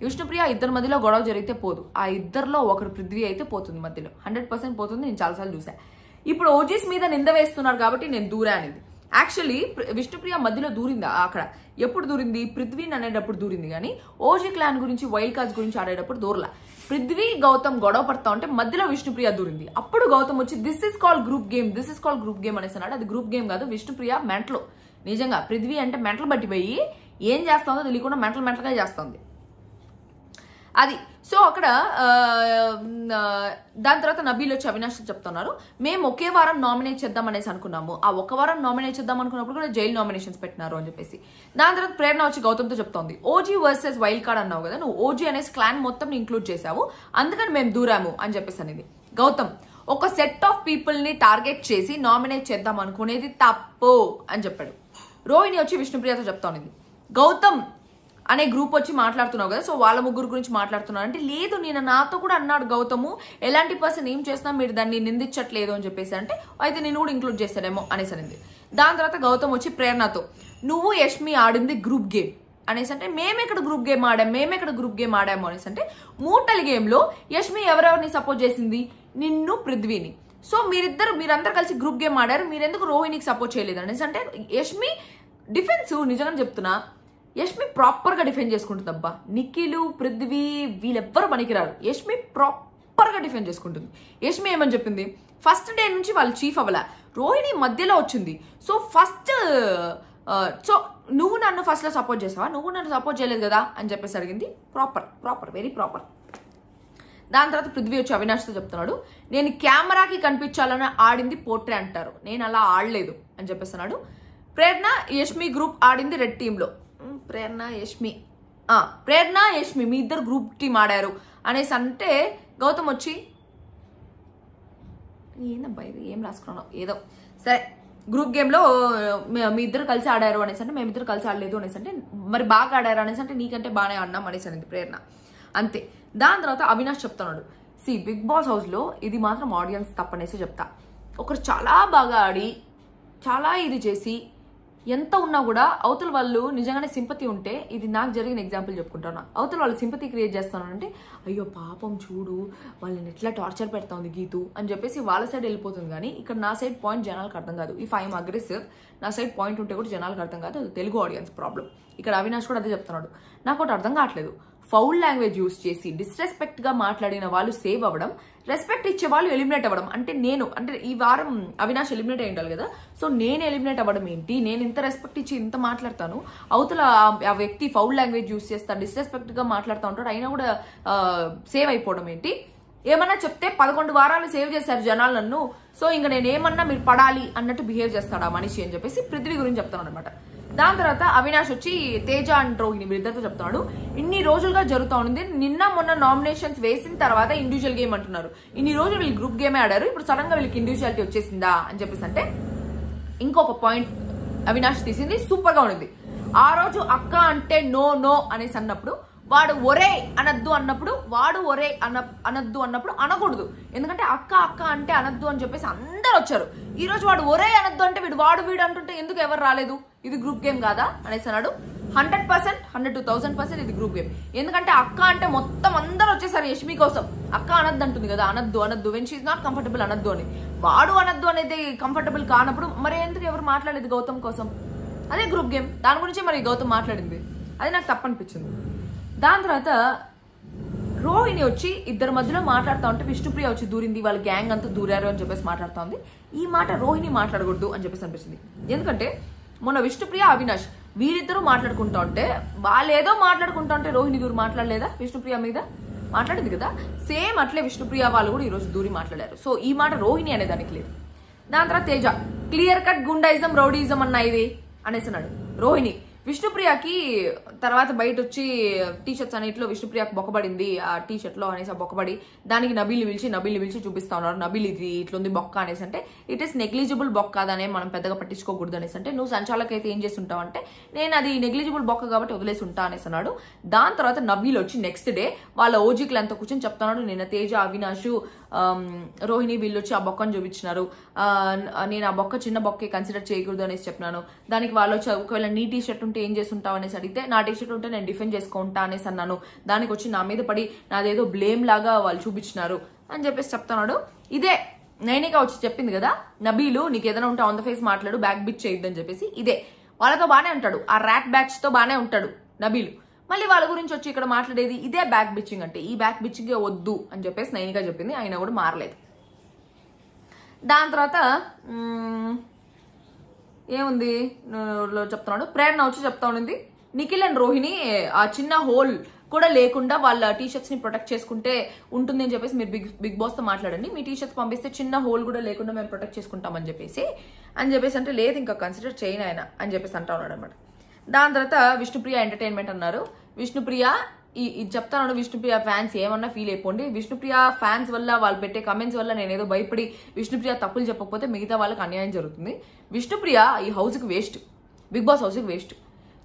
విష్ణుప్రియ ఇద్దరి మధ్యలో గొడవ జరిగితే పోదు, ఆ ఇద్దరిలో ఒకరు పృథ్వీ అయితే పోతుంది, మధ్యలో 100% పోతుంది. నేను చాలాసార్లు చూసా. ఇప్పుడు ఓజీస్ మీద నింద వేస్తున్నారు కాబట్టి నేను దూరా అనేది. యాక్చువల్లీ విష్ణుప్రియ మధ్యలో దూరిందా అక్కడ? ఎప్పుడు దూరింది? పృథ్వీని అనేటప్పుడు దూరింది, కానీ ఓజీ క్లాన్ గురించి వైల్డ్ కార్డ్స్ గురించి ఆడేటప్పుడు దూరలా. పృథ్వీ గౌతమ్ గొడవ పడతా ఉంటే మధ్యలో విష్ణుప్రియ దూరింది. అప్పుడు గౌతమ్ వచ్చి this is called group game, this is called group game అనేసి అన్నాడు. అది గ్రూప్ గేమ్ కాదు, విష్ణుప్రియ మెంటలు. నిజంగా పృథ్వీ అంటే మెంటలు పట్టిపోయి ఏం చేస్తుందో తెలియకుండా మెంటల్గా చేస్తుంది అది. సో అక్కడ దాని తర్వాత నబీల్ వచ్చి అవినాష్ చెప్తున్నారు, మేము ఒకే వారం నామినేట్ చేద్దాం అనేసి అనుకున్నాము. ఆ ఒక వారం నామినేట్ చేద్దాం అనుకున్నప్పుడు కూడా జైలు నామినేషన్స్ పెట్టినారు అని చెప్పేసి. దాని తర్వాత ప్రేరణ వచ్చి గౌతమ్తో చెప్తోంది, ఓజీ వర్సెస్ వైల్డ్ కార్డ్ అన్నావు కదా, నువ్వు ఓజీ అనేసి క్లాన్ మొత్తం ఇంక్లూడ్ చేసావు, అందుకని మేము దూరాము అని చెప్పేసి అనేది. గౌతమ్, ఒక సెట్ ఆఫ్ పీపుల్ ని టార్గెట్ చేసి నామినేట్ చేద్దాం అనుకునేది తప్పు అని చెప్పాడు. రోహిణి వచ్చి విష్ణుప్రియతో చెప్తాను, గౌతమ్ అనే గ్రూప్ వచ్చి మాట్లాడుతున్నావు కదా, సో వాళ్ళ ముగ్గురు గురించి మాట్లాడుతున్నావు అంటే, లేదు నేను నాతో కూడా అన్నాడు గౌతము, ఎలాంటి పర్సన్ ఏం చేసినా మీరు దాన్ని నిందించట్లేదు అని చెప్పేసి అంటే, అయితే నేను కూడా ఇంక్లూడ్ చేస్తాడేమో అనేసి అనింది. దాని తర్వాత గౌతమ్ వచ్చి ప్రేరణతో, నువ్వు యష్మి ఆడింది గ్రూప్ గేమ్ అనేసి అంటే, మేమెక్కడ గ్రూప్ గేమ్ ఆడాము అనేసి అంటే, మూటల్ గేమ్ లో యష్మి ఎవరెవరిని సపోర్ట్ చేసింది? నిన్ను, పృథ్వీని. సో మీరందరూ కలిసి గ్రూప్ గేమ్ ఆడారు, మీరెందుకు రోహిణికి సపోర్ట్ చేయలేదు అనేసి అంటే, యష్మి డిఫెన్స్ నిజంగా చెప్తున్నా, యష్మి ప్రాపర్ గా డిఫెండ్ చేసుకుంటుంది. అబ్బా, నిఖిల్, పృథ్వీ వీళ్ళెవ్వరు పనికిరారు, యష్మి ప్రాపర్ గా డిఫెండ్ చేసుకుంటుంది. యష్మి ఏమని చెప్పింది, ఫస్ట్ డే నుంచి వాళ్ళు చీఫ్ అవ్వలే, రోహిణి మధ్యలో వచ్చింది. సో నువ్వు నన్ను ఫస్ట్ లో సపోర్ట్ చేసావా? నువ్వు నన్ను సపోర్ట్ చేయలేదు కదా అని చెప్పేసి అడిగింది. Proper very proper. దాని తర్వాత పృథ్వీ వచ్చి అవినాష్తో చెప్తున్నాడు, నేను కెమెరాకి కనిపించాలని ఆడింది పోట్రే అంటారు, నేను అలా ఆడలేదు అని చెప్పేస్తున్నాడు. ప్రేరణ యష్మి గ్రూప్ ఆడింది రెడ్ టీమ్ లో. ప్రేరణ యష్మి మీ ఇద్దరు గ్రూప్ టీమ్ ఆడారు అనేసి అంటే, గౌతమ్ వచ్చి ఏందబ్బా ఇది ఏం రాసుకున్నాను ఏదో సరే, గ్రూప్ గేమ్ లో మీ ఇద్దరు కలిసి ఆడారు అనేసి అంటే, మేమిద్దరు కలిసి ఆడలేదు అనేసి అంటే, మరి బాగా ఆడారు అనేసి అంటే, నీకంటే బాగానే ఆడినాం అనేసి అనేది ప్రేరణ. అంతే. దాని తర్వాత అవినాష్ చెప్తున్నాడు, బిగ్ బాస్ హౌస్ లో ఇది మాత్రం ఆడియన్స్ తప్పనేసి చెప్తా, ఒకరు చాలా బాగా ఆడి చాలా ఇది చేసి ఎంత ఉన్నా కూడా అవతల వాళ్ళు నిజంగానే సింపతి ఉంటే, ఇది నాకు జరిగిన ఎగ్జాంపుల్ చెప్పుకుంటాను, అవతల వాళ్ళు సింపతి క్రియేట్ చేస్తానంటే, అయ్యో పాపం చూడు వాళ్ళని ఎట్లా టార్చర్ పెడతాంది గీతు అని చెప్పేసి వాళ్ళ సైడ్ వెళ్ళిపోతుంది. కానీ ఇక్కడ నా సైడ్ పాయింట్ జనాలకు అర్థం కాదు. ఇఫ్ ఐఎమ్ అగ్రెసివ్, నా సైడ్ పాయింట్ ఉంటే కూడా జనాలకు అర్థం కాదు, అది తెలుగు ఆడియన్స్ ప్రాబ్లం. ఇక్కడ అవినాష్ కూడా అదే చెప్తున్నాడు, నాకు ఒకటి అర్థం కావట్లేదు, ఫౌల్ లాంగ్వేజ్ యూజ్ చేసి డిస్రెస్పెక్ట్ గా మాట్లాడిన వాళ్ళు సేవ్ అవ్వడం, రెస్పెక్ట్ ఇచ్చే వాళ్ళు ఎలిమినేట్ అవ్వడం. అంటే ఈ వారం అవినాష్ ఎలిమినేట్ అయి ఉండాలి కదా, సో నేను ఎలిమినేట్ అవ్వడం ఏంటి? నేను ఇంత రెస్పెక్ట్ ఇచ్చి ఇంత మాట్లాడతాను, అవతల ఆ వ్యక్తి ఫౌల్ లాంగ్వేజ్ యూజ్ చేస్తా డిస్రెస్పెక్ట్ గా మాట్లాడుతూ ఉంటాడు, అయినా కూడా సేవ్ అయిపోవడం ఏంటి? ఏమన్నా చెప్తే 11 వారాలు సేవ్ చేశారు జనాలు నన్ను, సో ఇంకా నేను ఏమన్నా మీరు పడాలి అన్నట్టు బిహేవ్ చేస్తాడు ఆ మనిషి అని చెప్పేసి పృథ్వీ గురించి చెప్తాను అనమాట. దాని తర్వాత అవినాష్ వచ్చి తేజ అండ్ రోహిణి వీళ్ళిద్దరితో చెప్తున్నాడు, ఇన్ని రోజులుగా జరుగుతూ ఉంది, నిన్న మొన్న నామినేషన్స్ వేసిన తర్వాత ఇండివిజువల్ గేమ్ అంటున్నారు, ఇన్ని రోజులు వీళ్ళు గ్రూప్ గేమే ఆడారు, ఇప్పుడు సడన్ గా వీళ్ళకి ఇండివిజువాలిటీ వచ్చేసిందా అని చెప్పేసి అంటే, ఇంకొక పాయింట్ అవినాష్ తీసింది సూపర్ గా ఉంది. ఆ రోజు అక్క అంటే నో అనేసి అన్నప్పుడు, వాడు ఒరే అనద్దు అన్నప్పుడు, అనకూడదు, ఎందుకంటే అక్క అంటే అనద్దు అని చెప్పేసి అందరు వచ్చారు. ఈ రోజు వాడు ఒరే అనద్దు అంటే వీడు అంటుంటే ఎందుకు ఎవరు రాలేదు? ఇది గ్రూప్ గేమ్ కాదా అనేసి అన్నాడు. 100%, 100 to 1000% ఇది గ్రూప్ గేమ్. ఎందుకంటే అక్క అంటే మొత్తం అందరు వచ్చేసారు యష్మి కోసం, అక్క అనద్దు అంటుంది కదా, అనద్దు వెన్ షీఈ్ నాట్ కంఫర్టబుల్ అనద్దు అని. వాడు అనద్దు అనేది కంఫర్టబుల్ కానప్పుడు మరి ఎందుకు ఎవరు మాట్లాడేది గౌతమ్ కోసం? అదే గ్రూప్ గేమ్, దాని గురించి మరి గౌతమ్ మాట్లాడింది, అది నాకు తప్పనిపించింది. దాని తర్వాత రోహిణి వచ్చి ఇద్దరు మధ్యలో మాట్లాడుతూ ఉంటే విష్ణుప్రియ వచ్చి దూరింది, వాళ్ళ గ్యాంగ్ అంతా దూరారు అని చెప్పేసి మాట్లాడుతూ ఉంది. ఈ మాట రోహిణి మాట్లాడకూడదు అని చెప్పేసి అనిపించింది. ఎందుకంటే మొన్న విష్ణుప్రియ అవినాష్ వీరిద్దరూ మాట్లాడుకుంటా ఉంటే, వాళ్ళేదో మాట్లాడుకుంటా ఉంటే రోహిణి దూరి మాట్లాడలేదా? విష్ణుప్రియ మీద మాట్లాడింది కదా, సేమ్ అట్లే విష్ణుప్రియ వాళ్ళు కూడా ఈరోజు దూరి మాట్లాడారు. సో ఈ మాట రోహిణి అనేదానికి లేదు. దాని తర్వాత Teja clear cut goondaism rowdyism అన్న ఇది అనేసి అన్నాడు. రోహిణి విష్ణుప్రియకి తర్వాత బయట వచ్చి టీ షర్ట్స్ అన్నిట్లో విష్ణుప్రియకి బొక్కబడింది ఆ టీ షర్ట్ లో అనేసి బొక్కబడి దానికి నబీల్ని పిలిచి చూపిస్తా ఉన్నారు. నబీల్ ఇది ఇట్లుంది బొక్క అనేసి అంటే ఇట్ ఈస్ నెగ్లిజిబుల్ బొక్క అదనే మనం పెద్దగా పట్టించుకోకూడదు అనేసి అంటే నువ్వు సంచాలక్ అయితే ఏం చేస్తుంటావు అంటే నేను అది నెగ్లిజిబుల్ బొక్క కాబట్టి వదిలేసి ఉంటా అనేసి అన్నాడు. దాని తర్వాత నబీల్ వచ్చి నెక్స్ట్ డే వాళ్ళ ఓజీకి అంతా కూర్చొని చెప్తున్నాడు నిన్న తేజ అవినాష్ రోహిణి వీళ్ళు వచ్చి ఆ బొక్కను చూపించినారు, నేను ఆ బొక్క చిన్న బొక్కే కన్సిడర్ చేయకూడదు అనేసి చెప్పినాను. దానికి వాళ్ళు వచ్చి ఒకవేళ నీ టీ షర్ట్ ఉంటే ఏం చేస్తుంటావు అనేసి అడిగితే నా టీ షర్ట్ ఉంటే నేను డిఫెండ్ చేసుకుంటా అనేసి అన్నాను. దానికి వచ్చి నా మీద పడి నాదేదో బ్లేమ్ లాగా వాళ్ళు చూపించినారు అని చెప్పేసి చెప్తున్నాడు. ఇదే నైనిక వచ్చి చెప్పింది కదా నబీలు నీకు ఏదైనా ఉంటే ఆన్ ద ఫేస్ మాట్లాడు బ్యాక్ బిచ్ చేయొద్దని చెప్పేసి. ఇదే వాళ్ళతో బానే ఉంటాడు, ఆ ర్యాట్ బ్యాచ్ తో బానే ఉంటాడు నబీలు. మళ్ళీ వాళ్ళ గురించి వచ్చి ఇక్కడ మాట్లాడేది ఇదే బ్యాక్ బిచ్చింగ్ అంటే ఈ బ్యాక్ బిచ్చింగ్ వద్దు అని చెప్పేసి నైనిక చెప్పింది. ఆయన కూడా మారలేదు. దాని తర్వాత ఏముంది చెప్తున్నాడు, ప్రేరణ వచ్చి చెప్తా ఉండింది నిఖిల్ అండ్ రోహిణి ఆ చిన్న హోల్ కూడా లేకుండా వాళ్ళ టీ షర్ట్స్ ని ప్రొటెక్ట్ చేసుకుంటే ఉంటుంది అని చెప్పేసి మీరు బిగ్ బాస్ తో మాట్లాడండి, మీ టీ షర్ట్స్ పంపిస్తే చిన్న హోల్ కూడా లేకుండా మేము ప్రొటెక్ట్ చేసుకుంటామని చెప్పేసి అంటే లేదు ఇంకా కన్సిడర్ చేయను ఆయన అని చెప్పేసి అంటా ఉన్నాడు అనమాట. దాని తర్వాత విష్ణుప్రియ ఎంటర్టైన్మెంట్ అన్నారు. విష్ణుప్రియ ఇది చెప్తాను, విష్ణుప్రియ ఫ్యాన్స్ ఏమన్నా ఫీల్ అయిపోండి. విష్ణుప్రియ ఫ్యాన్స్ వల్ల వాళ్ళు పెట్టే కమెంట్స్ వల్ల నేనేదో భయపడి విష్ణుప్రియ తప్పులు చెప్పకపోతే మిగతా వాళ్ళకి అన్యాయం జరుగుతుంది. విష్ణుప్రియ ఈ హౌస్కి వేస్ట్, బిగ్ బాస్ హౌస్కి వేస్ట్.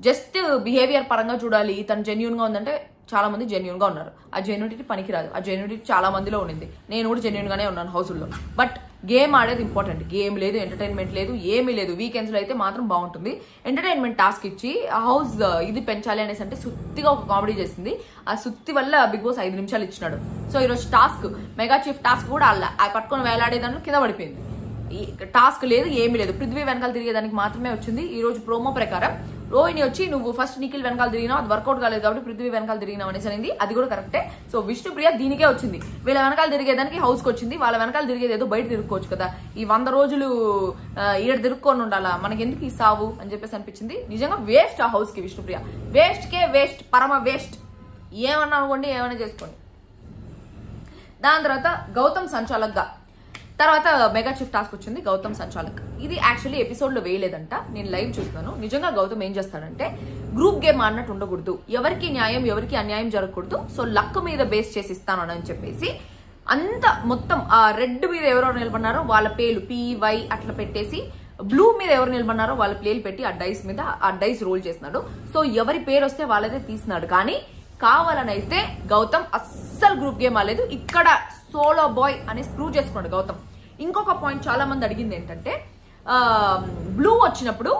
జస్ట్ బిహేవియర్ పరంగా చూడాలి, తను జెన్యున్ గా ఉందంటే చాలా మంది జెన్యున్ గా ఉన్నారు. ఆ జెన్యూనిటీ పనికిరాదు, ఆ జెన్యూనిటీ చాలా మందిలో ఉండింది. నేను కూడా జెన్యున్ గానే ఉన్నాను హౌస్లో. బట్ గేమ్ ఆడేది ఇంపార్టెంట్. గేమ్ లేదు, ఎంటర్టైన్మెంట్ లేదు, ఏమీ లేదు. వీకెండ్స్ లో అయితే మాత్రం బాగుంటుంది. ఎంటర్టైన్మెంట్ టాస్క్ ఇచ్చి హౌస్ ఇది పెంచాలి అనేసి అంటే సుత్తిగా ఒక కామెడీ చేసింది. ఆ సుత్తి వల్ల బిగ్ బాస్ 5 నిమిషాలు ఇచ్చినాడు. సో ఈరోజు టాస్క్ మెగా చీఫ్ టాస్క్ కూడా అలా ఆ పట్టుకొని వేలాడేదాన్ని కింద పడిపోయింది. టాస్క్ లేదు, ఏమీ లేదు. పృథ్వీ వెనకాల తిరిగేదానికి మాత్రమే వచ్చింది. ఈ రోజు ప్రోమో ప్రకారం రోహిణి వచ్చి నువ్వు ఫస్ట్ నిఖిల్ వెనకాల తిరిగినావు, అది వర్కౌట్ కాలేదు కాబట్టి పృథ్వీ వెనకాల తిరిగినావు అనేసి అనింది. అది కూడా కరెక్టే. సో విష్ణుప్రియ దీనికే వచ్చింది. వీళ్ళ వెనకాల తిరిగేదానికి హౌస్కి వచ్చింది. వాళ్ళ వెనకాల తిరిగేది ఏదో బయట తిరుక్కోవచ్చు కదా, ఈ 100 రోజులు ఈడ తిరుక్కొని ఉండాలా, మనకి ఎందుకు ఈ సావు అని చెప్పేసి అనిపించింది. నిజంగా వేస్ట్ ఆ హౌస్ కి విష్ణుప్రియ, వేస్ట్, పరమ వేస్ట్. ఏమన్నా అనుకోండి, ఏమైనా చేసుకోండి. దాని తర్వాత గౌతమ్ సంచాలక్ గా తర్వాత మెగా చీఫ్ టాస్క్ వచ్చింది. గౌతమ్ సంచాలక్ ఇది యాక్చువల్లీ ఎపిసోడ్ లో వేయలేదంట, నేను లైవ్ చూస్తున్నాను. నిజంగా గౌతమ్ ఏం చేస్తాడంటే గ్రూప్ గేమ్ ఆడినట్టు ఉండకూడదు, ఎవరికి న్యాయం ఎవరికి అన్యాయం జరగకూడదు. సో లక్ మీద బేస్ చేసి ఇస్తాను అని చెప్పేసి అంత మొత్తం ఆ రెడ్ మీద ఎవరెవరు నిలబడినారో వాళ్ళ పేర్లు PY అట్లా పెట్టేసి, బ్లూ మీద ఎవరు నిలబడినారో వాళ్ళ పేర్లు పెట్టి ఆ డైస్ మీద ఆ డైస్ రోల్ చేస్తున్నాడు. సో ఎవరి పేరు వస్తే వాళ్ళదే తీసినాడు. కానీ కావాలనైతే గౌతమ్ అస్సలు గ్రూప్ గేమ్ ఆడలేదు. ఇక్కడ సోలో బాయ్ అని ప్రూవ్ చేసుకున్నాడు గౌతమ్. ఇంకొక పాయింట్ చాలా మంది అడిగింది ఏంటంటే బ్లూ వచ్చినప్పుడు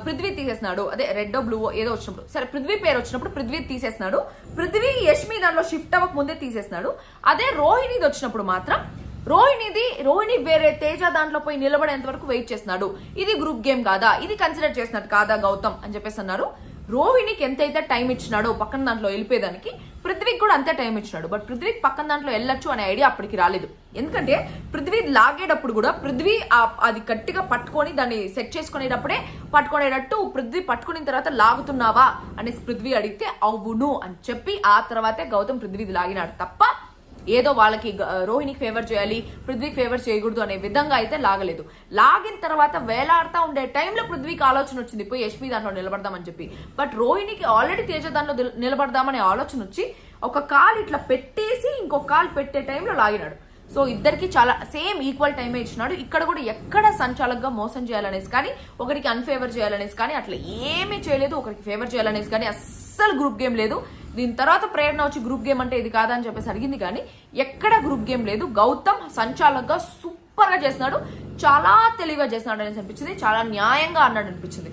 పృథ్వీ తీసేసినాడు, అదే రెడ్ బ్లూ ఏదో వచ్చినప్పుడు, సరే పృథ్వీ పేరు వచ్చినప్పుడు పృథ్వీ తీసేసినాడు. పృథ్వీ యష్మి దాంట్లో షిఫ్ట్ అవ్వక ముందే తీసేసినాడు. అదే రోహిణిది వచ్చినప్పుడు మాత్రం రోహిణి వేరే తేజ దాంట్లో పోయి నిలబడేంత వరకు వెయిట్ చేస్తున్నాడు. ఇది గ్రూప్ గేమ్ కాదా, ఇది కన్సిడర్ చేసినట్టు కాదా గౌతమ్ అని చెప్పేసి అన్నారు. రోహిణికి ఎంతైతే టైం ఇచ్చినాడో పక్కన దాంట్లో వెళ్ళిపోయేదానికి పృథ్వీకి కూడా అంతే టైం ఇచ్చినాడు. బట్ పృథ్వీకి పక్కన దాంట్లో వెళ్ళొచ్చు అనే ఐడియా అప్పటికి రాలేదు. ఎందుకంటే పృథ్వీ లాగేటప్పుడు కూడా పృథ్వీ అది గట్టిగా పట్టుకొని దాన్ని సెట్ చేసుకునేటప్పుడే పట్టుకునేటట్టు పృథ్వీ పట్టుకున్న తర్వాత లాగుతున్నావా అనేసి పృథ్వీ అడిగితే అవును అని చెప్పి ఆ తర్వాతే గౌతమ్ పృథ్వీది లాగినాడు తప్ప ఏదో వాళ్ళకి రోహిణికి ఫేవర్ చేయాలి పృథ్వీకి ఫేవర్ చేయకూడదు అనే విధంగా అయితే లాగలేదు. లాగిన తర్వాత వేలాడుతూ ఉండే టైంలో పృథ్వీకి ఆలోచన వచ్చింది పోయి యష్మి దాంట్లో నిలబడదామని చెప్పి. బట్ రోహిణికి ఆల్రెడీ తేజ దాంట్లో నిలబడదామనే ఆలోచన వచ్చి ఒక కాలు ఇట్లా పెట్టేసి ఇంకొక కాలు పెట్టే టైంలో లాగినాడు. సో ఇద్దరికి చాలా సేమ్ ఈక్వల్ టైమే ఇచ్చినాడు. ఇక్కడ కూడా ఎక్కడ సంచాలకుగా మోసం చేయాలనేసి కానీ ఒకరికి అన్ఫేవర్ చేయాలనేసి కానీ అట్లా ఏమీ చేయలేదు. ఒకరికి ఫేవర్ చేయాలనేసి కానీ అస్సలు గ్రూప్ గేమ్ లేదు. దీని తర్వాత ప్రేరణ వచ్చి గ్రూప్ గేమ్ అంటే ఇది కాదా అని చెప్పేసి అడిగింది కానీ ఎక్కడ గ్రూప్ గేమ్ లేదు. గౌతమ్ సంచాలకుగా సూపర్ గా చేస్తున్నాడు, చాలా తెలివిగా చేస్తున్నాడు అనేసి అనిపించింది, చాలా న్యాయంగా అన్నాడు అనిపించింది.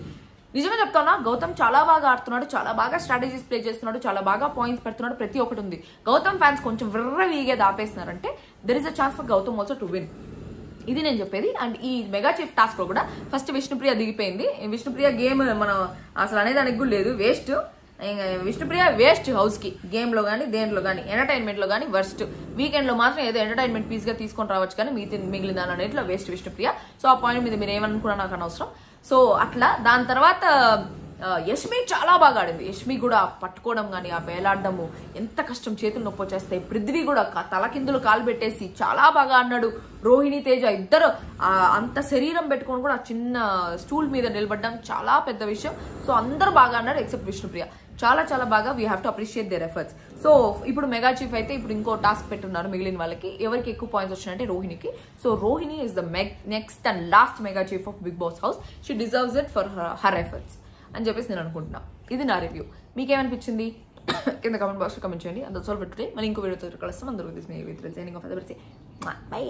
నిజంగా చెప్తానా గౌతమ్ చాలా బాగా ఆడుతున్నాడు, చాలా బాగా స్ట్రాటజీస్ ప్లే చేస్తున్నాడు, చాలా బాగా పాయింట్స్ పెడుతున్నాడు. ప్రతి ఒక్కటి ఉంది. గౌతమ్ ఫ్యాన్స్ కొంచెం విర్రవీగే దాపేస్తున్నారంటే there is a chance for Gautam also to win. ఇది నేను చెప్పేది. అండ్ ఈ మెగా చీఫ్ టాస్క్ లో కూడా ఫస్ట్ విష్ణుప్రియ దిగిపోయింది. విష్ణుప్రియ గేమ్ మనం అసలు అనేదానికి కూడా లేదు, వేస్ట్. విష్ణుప్రియ వేస్ట్ హౌస్ కి, గేమ్ లో గానీ దేంట్లో గానీ ఎంటర్టైన్మెంట్ లో గానీ వర్స్ట్. వీకెండ్ లో మాత్రం ఏదో ఎంటర్టైన్మెంట్ పీస్ గా తీసుకొని రావచ్చు కానీ మిగిలిన దానిలో వేస్ట్ విష్ణుప్రియ. సో ఆ పాయింట్ మీద మీరు ఏమనుకున్నా నాకు అనవసరం. సో అట్లా దాని తర్వాత యష్మి చాలా బాగా ఆడింది. యష్మి కూడా పట్టుకోవడం కానీ ఆ వేలాడడము ఎంత కష్టం, చేతులు నొప్పి వచ్చేస్తాయి. పృథ్వీ కూడా తలకిందులు కాలు పెట్టేసి చాలా బాగా ఆడినాడు. రోహిణి తేజ ఇద్దరు అంత శరీరం పెట్టుకొని కూడా చిన్న స్టూల్ మీద నిలబడడం చాలా పెద్ద విషయం. సో అందరూ బాగా ఆడినారు ఎక్సెప్ట్ విష్ణుప్రియ. చాలా చాలా బాగా we have to appreciate their efforts. So ఇప్పుడు మెగా చీఫ్ అయితే ఇప్పుడు ఇంకో టాస్క్ పెట్టున్నారు మిగిలిన వాళ్ళకి. ఎవరికి ఎక్కువ పాయింట్స్ వచ్చినాయంటే రోహిణికి. So Rohini is the next and last mega chief of Bigg Boss house. She deserves it for her efforts అని చెప్పేసి నేను అనుకుంటున్నా. ఇది నా రివ్యూ. మీకేమనిపించింది కింద కమెంట్ బాక్స్ లో కమెంట్ చేయండి. అంత సోల్ పెట్టుకుంటే మళ్ళీ ఇంకో వీడియోతో కలుస్తాం. అందరూ this me with signing off. By.